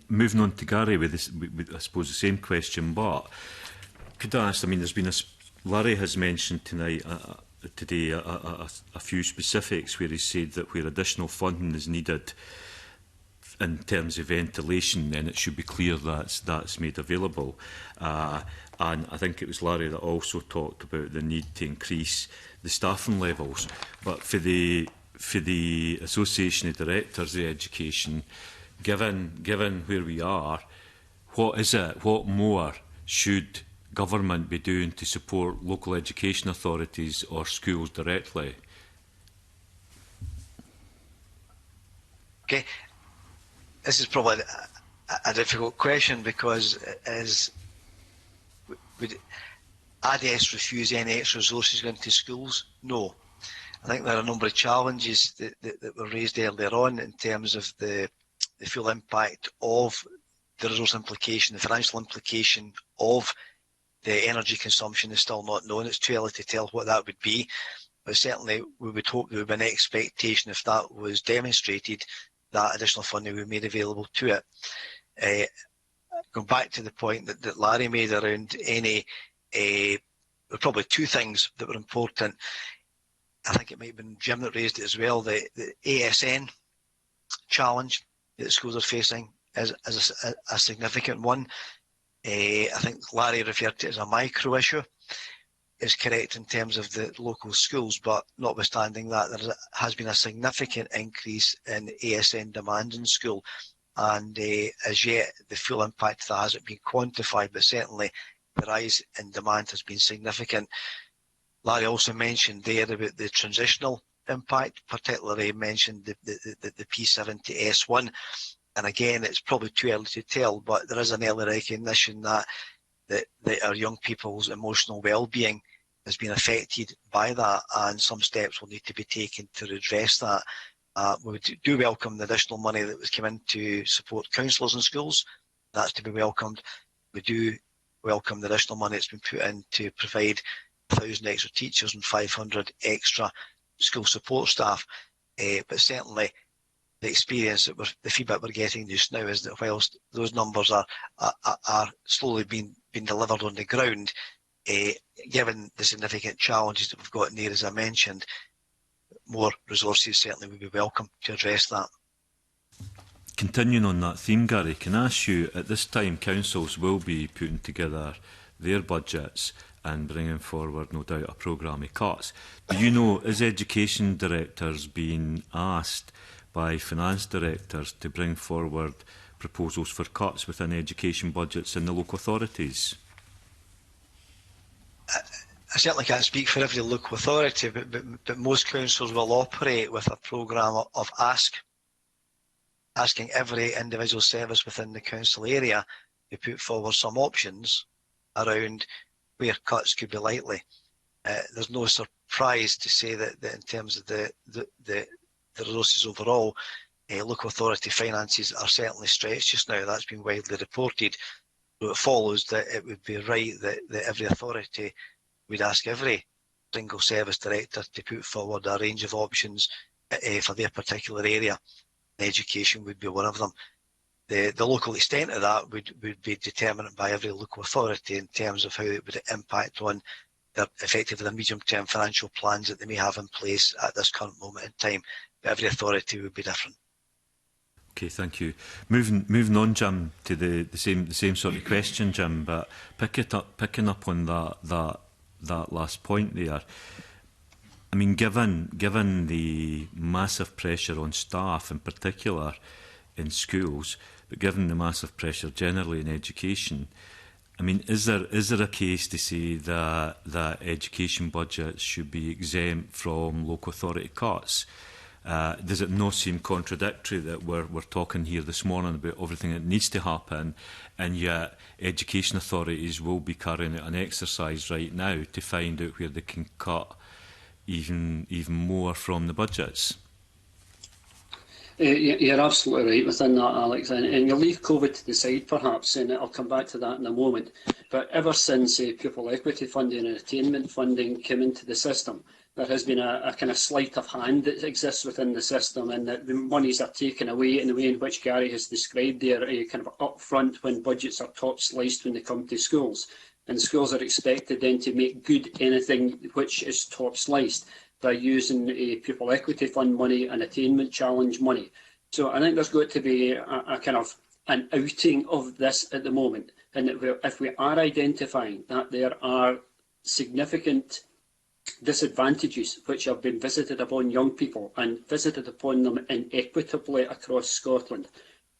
moving on to Gary with this, with I suppose the same question, but could I ask? I mean, there's been Larry has mentioned today a few specifics where he said that where additional funding is needed in terms of ventilation, then it should be clear that's made available. And I think it was Larry that also talked about the need to increase the staffing levels. But for the Association of Directors of Education, given where we are, what more should government be doing to support local education authorities or schools directly? Okay, this is probably a difficult question, because would ADS refuse any extra resources going to schools? No. I think there are a number of challenges that were raised earlier on in terms of the full impact of the resource implication, the financial implication of the energy consumption is still not known. It's too early to tell what that would be, but certainly we would hope there would be an expectation, if that was demonstrated, that additional funding would be made available to it. Going back to the point that Larry made around any, there were probably two things that were important. I think it might have been Jim that raised it as well. The ASN challenge that schools are facing is a significant one. I think Larry referred to it as a micro issue. Is correct in terms of the local schools, but notwithstanding that, there has been a significant increase in ASN demand in school, and as yet the full impact of that hasn't been quantified, but certainly the rise in demand has been significant. Larry also mentioned there about the transitional impact, particularly mentioned the P7 to S1, and again it's probably too early to tell, but there is an early recognition that our young people's emotional well-being has been affected by that, and some steps will need to be taken to redress that. We do welcome the additional money that was come in to support counsellors in schools. That's to be welcomed. We do welcome the additional money that's been put in to provide 1,000 extra teachers and 500 extra school support staff. But certainly the experience that the feedback we're getting just now is that whilst those numbers are slowly being delivered on the ground, given the significant challenges that we've got in there, as I mentioned, more resources certainly would be welcome to address that. Continuing on that theme, Gary, can I ask you, at this time councils will be putting together their budgets and bringing forward, no doubt, a programme of cuts. Do you know, is education directors being asked by finance directors to bring forward proposals for cuts within education budgets in the local authorities? I certainly can't speak for every local authority, but most councils will operate with a programme of asking every individual service within the council area to put forward some options around where cuts could be likely. There's no surprise to say that in terms of the resources overall, local authority finances are certainly stretched just now. That's been widely reported. So it follows that it would be right that every authority would ask every single service director to put forward a range of options for their particular area. Education would be one of them. The local extent of that would be determined by every local authority in terms of how it would impact on effectively the medium-term financial plans that they may have in place at this current moment in time. But every authority would be different. Okay, thank you. Moving on, Jim, to the same sort of question, Jim, but picking up on that last point there. I mean, given the massive pressure on staff in particular in schools, but given the massive pressure generally in education, I mean, is there a case to say that education budgets should be exempt from local authority cuts? Does it not seem contradictory that we're talking here this morning about everything that needs to happen, and yet education authorities will be carrying out an exercise right now to find out where they can cut even more from the budgets? You're absolutely right within that, Alex, and you leave COVID to the side perhaps, and I'll come back to that in a moment, but ever since pupil equity funding and attainment funding came into the system, there has been a kind of sleight of hand that exists within the system, and that the monies are taken away in the way in which Gary has described there, kind of upfront when budgets are top sliced when they come to schools. And schools are expected then to make good anything which is top sliced by using pupil equity fund money and attainment challenge money. So I think there's got to be a kind of an outing of this at the moment. And if we are identifying that there are significant disadvantages which have been visited upon young people and visited upon them inequitably across Scotland,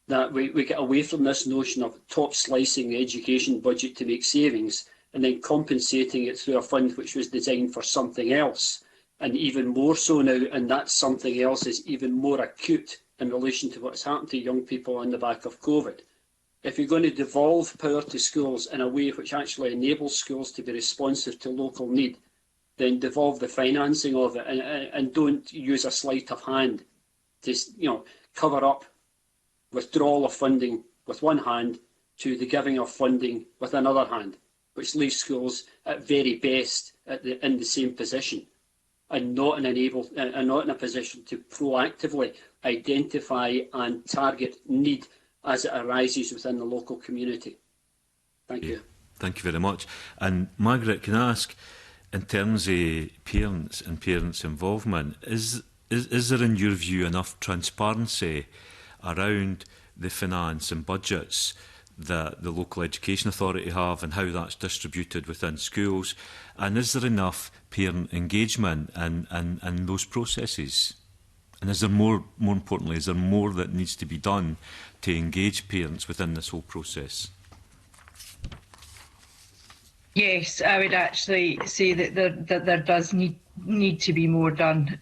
that we get away from this notion of top slicing the education budget to make savings and then compensating it through a fund which was designed for something else. And even more so now, and that something else is even more acute in relation to what's happened to young people on the back of COVID. If you're going to devolve power to schools in a way which actually enables schools to be responsive to local need, then devolve the financing of it and don't use a sleight of hand to cover up withdrawal of funding with one hand to the giving of funding with another hand, which leaves schools at very best in the same position and not in a position to proactively identify and target need as it arises within the local community. Thank you. Thank you very much. And Margaret, can I ask, in terms of parents and parents' involvement, is there in your view enough transparency around the finance and budgets that the local education authority have and how that's distributed within schools? And is there enough parent engagement in those processes? And is there more importantly, is there more that needs to be done to engage parents within this whole process? Yes, I would actually say that there does need to be more done.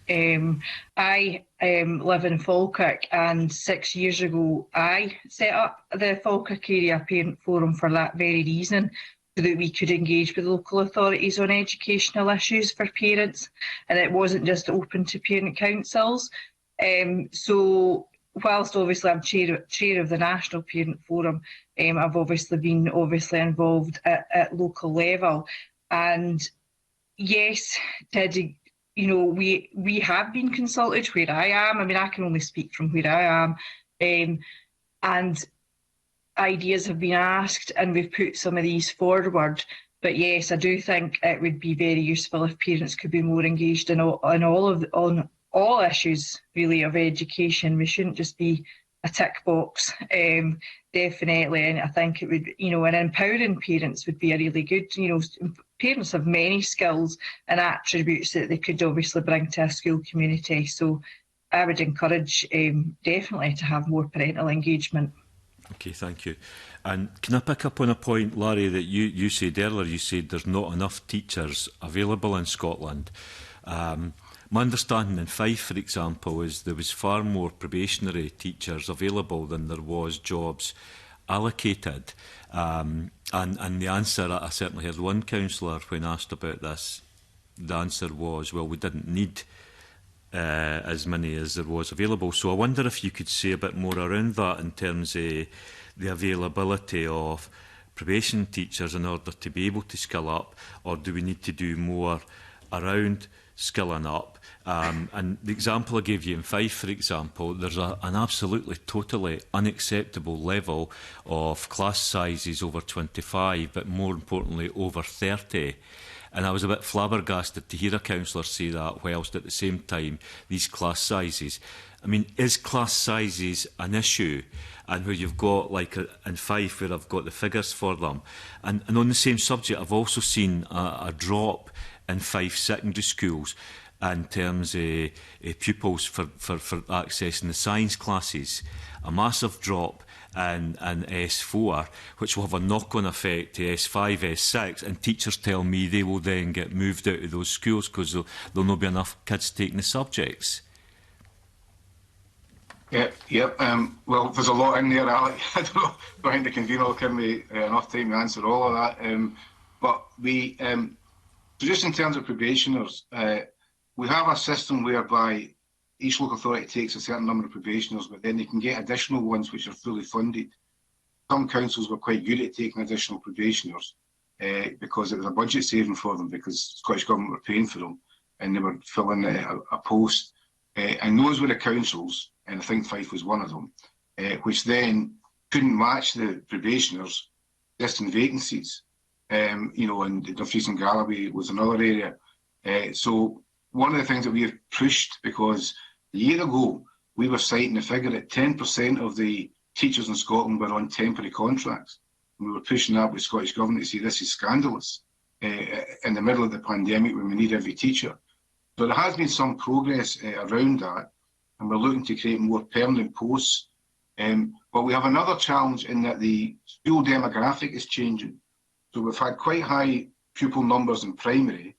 I live in Falkirk, and 6 years ago I set up the Falkirk Area Parent Forum for that very reason. so that we could engage with local authorities on educational issues for parents, and it wasn't just open to parent councils. So whilst obviously I'm chair of the National Parent Forum, I've obviously been involved at local level. And yes, Teddy, you know, we have been consulted where I am. I mean, I can only speak from where I am. And ideas have been asked, and we've put some of these forward. But yes, I do think it would be very useful if parents could be more engaged in all issues really of education. We shouldn't just be a tick box, definitely. And I think it would, you know, and empowering parents would be a really good, you know, parents have many skills and attributes that they could obviously bring to a school community. So I would encourage definitely to have more parental engagement. Okay, thank you. And can I pick up on a point, Larry, that you said earlier? You said there's not enough teachers available in Scotland. My understanding in Fife, for example, is there was far more probationary teachers available than there was jobs allocated. And the answer, I certainly heard one councillor when asked about this, the answer was, well, we didn't need as many as there was available. So I wonder if you could say a bit more around that in terms of the availability of probation teachers in order to be able to skill up, or do we need to do more around skilling up? And the example I gave you in Fife, for example, there's an absolutely totally unacceptable level of class sizes over 25, but more importantly over 30. And I was a bit flabbergasted to hear a councillor say that, whilst at the same time these class sizes. I mean, is class sizes an issue? And where you've got, like in Fife, where I've got the figures for them. And on the same subject, I've also seen a drop in Fife secondary schools in terms of pupils for accessing the science classes. A massive drop in S4, which will have a knock-on effect to S5, S6, and teachers tell me they will then get moved out of those schools because there'll not be enough kids taking the subjects. Well, there's a lot in there, Alec. I don't think the convener will give me enough time to answer all of that. But we, so just in terms of probationers, we have a system whereby each local authority takes a certain number of probationers, but then they can get additional ones which are fully funded. Some councils were quite good at taking additional probationers because it was a budget saving for them, because the Scottish Government were paying for them and they were filling a post. And those were the councils, and I think Fife was one of them, which then couldn't match the probationers just in vacancies. You know, and Dumfries and Galloway was another area. So one of the things that we have pushed, because a year ago we were citing the figure that 10% of the teachers in Scotland were on temporary contracts. And we were pushing that with the Scottish Government to say this is scandalous in the middle of the pandemic when we need every teacher. So there has been some progress around that, and we're looking to create more permanent posts. But we have another challenge in that the school demographic is changing. So we've had quite high pupil numbers in primary,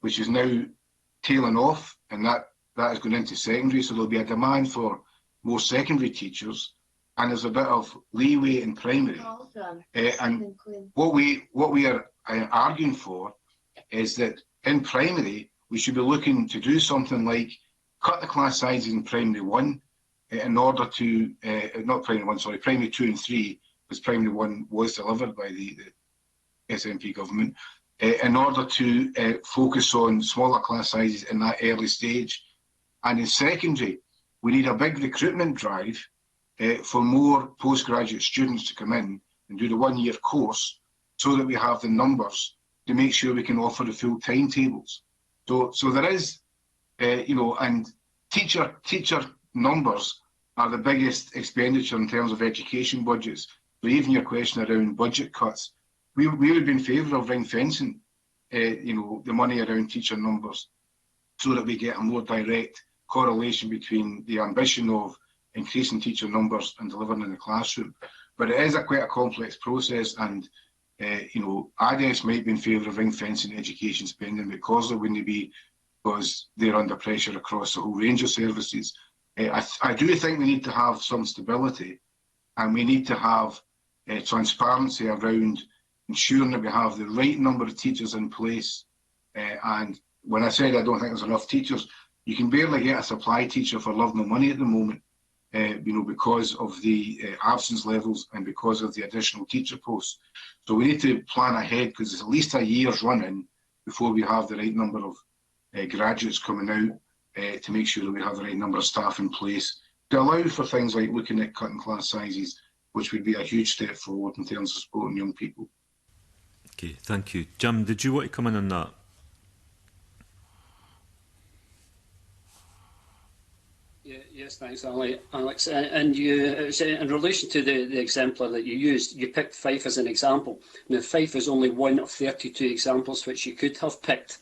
which is now tailing off, and that is going into secondary. So there'll be a demand for more secondary teachers, and there's a bit of leeway in primary. And what we are arguing for is that in primary we should be looking to do something like cut the class sizes in primary 1 in order to not primary 1, sorry, primary 2 and 3, because primary 1 was delivered by the SNP government, in order to focus on smaller class sizes in that early stage. And in secondary, we need a big recruitment drive for more postgraduate students to come in and do the one-year course, so that we have the numbers to make sure we can offer the full timetables. So there is, you know, and teacher numbers are the biggest expenditure in terms of education budgets. So even your question around budget cuts, we would be in favour of ring fencing, you know, the money around teacher numbers, so that we get a more direct correlation between the ambition of increasing teacher numbers and delivering in the classroom. But it is quite a complex process, and you know, ADES might be in favour of ring fencing education spending, because there wouldn't be, because they're under pressure across the whole range of services. I do think we need to have some stability, and we need to have transparency around ensuring that we have the right number of teachers in place. And when I said I don't think there's enough teachers, you can barely get a supply teacher for love nor money at the moment, because of the absence levels and because of the additional teacher posts. So we need to plan ahead, because it's at least a year's running before we have the right number of graduates coming out, to make sure that we have the right number of staff in place to allow for things like looking at cutting class sizes, which would be a huge step forward in terms of supporting young people. Okay, thank you. Jim, did you want to come in on that? Yes, thanks, Alex. And you, in relation to the exemplar that you used, you picked Fife as an example. Now, Fife is only one of 32 examples which you could have picked.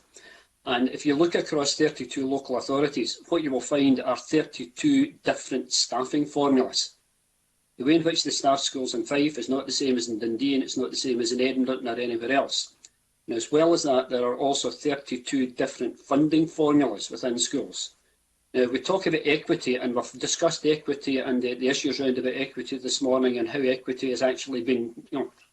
And if you look across 32 local authorities, what you will find are 32 different staffing formulas. The way in which they staff schools in Fife is not the same as in Dundee, and it's not the same as in Edinburgh or anywhere else. Now, as well as that, there are also 32 different funding formulas within schools. Now, we talk about equity, and we've discussed equity and the issues around about equity this morning, and how equity has actually been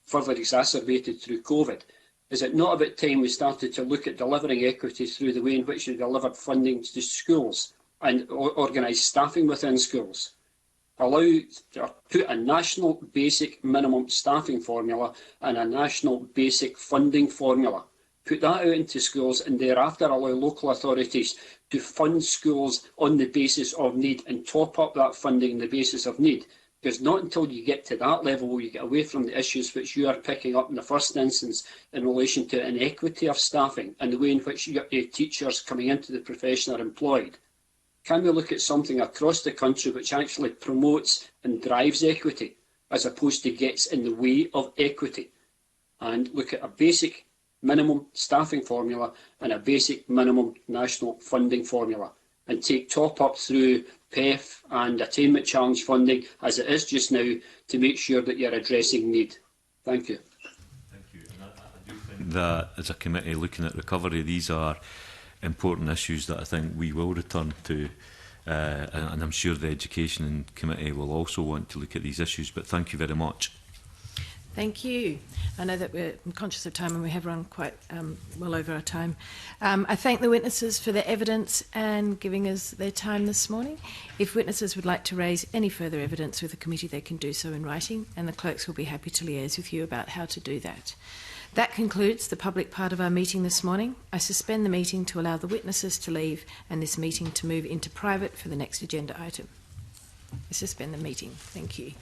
further exacerbated through COVID. Is it not about time we started to look at delivering equity through the way in which we delivered funding to schools and organised staffing within schools? Put a national basic minimum staffing formula and a national basic funding formula. Put that out into schools, and thereafter allow local authorities to fund schools on the basis of need and top up that funding on the basis of need. Because not until you get to that level will you get away from the issues which you are picking up in the first instance in relation to inequity of staffing and the way in which teachers coming into the profession are employed. Can we look at something across the country which actually promotes and drives equity as opposed to gets in the way of equity, and look at a basic minimum staffing formula and a basic minimum national funding formula, and take top up through PEF and attainment challenge funding as it is just now to make sure that you're addressing need. Thank you. Thank you. And I do think that as a committee looking at recovery, these are important issues that I think we will return to, and I'm sure the Education Committee will also want to look at these issues, but thank you very much. Thank you. I know that we're conscious of time and we have run quite well over our time. I thank the witnesses for their evidence and giving us their time this morning. If witnesses would like to raise any further evidence with the committee, they can do so in writing, and the clerks will be happy to liaise with you about how to do that. That concludes the public part of our meeting this morning. I suspend the meeting to allow the witnesses to leave and this meeting to move into private for the next agenda item. I suspend the meeting. Thank you.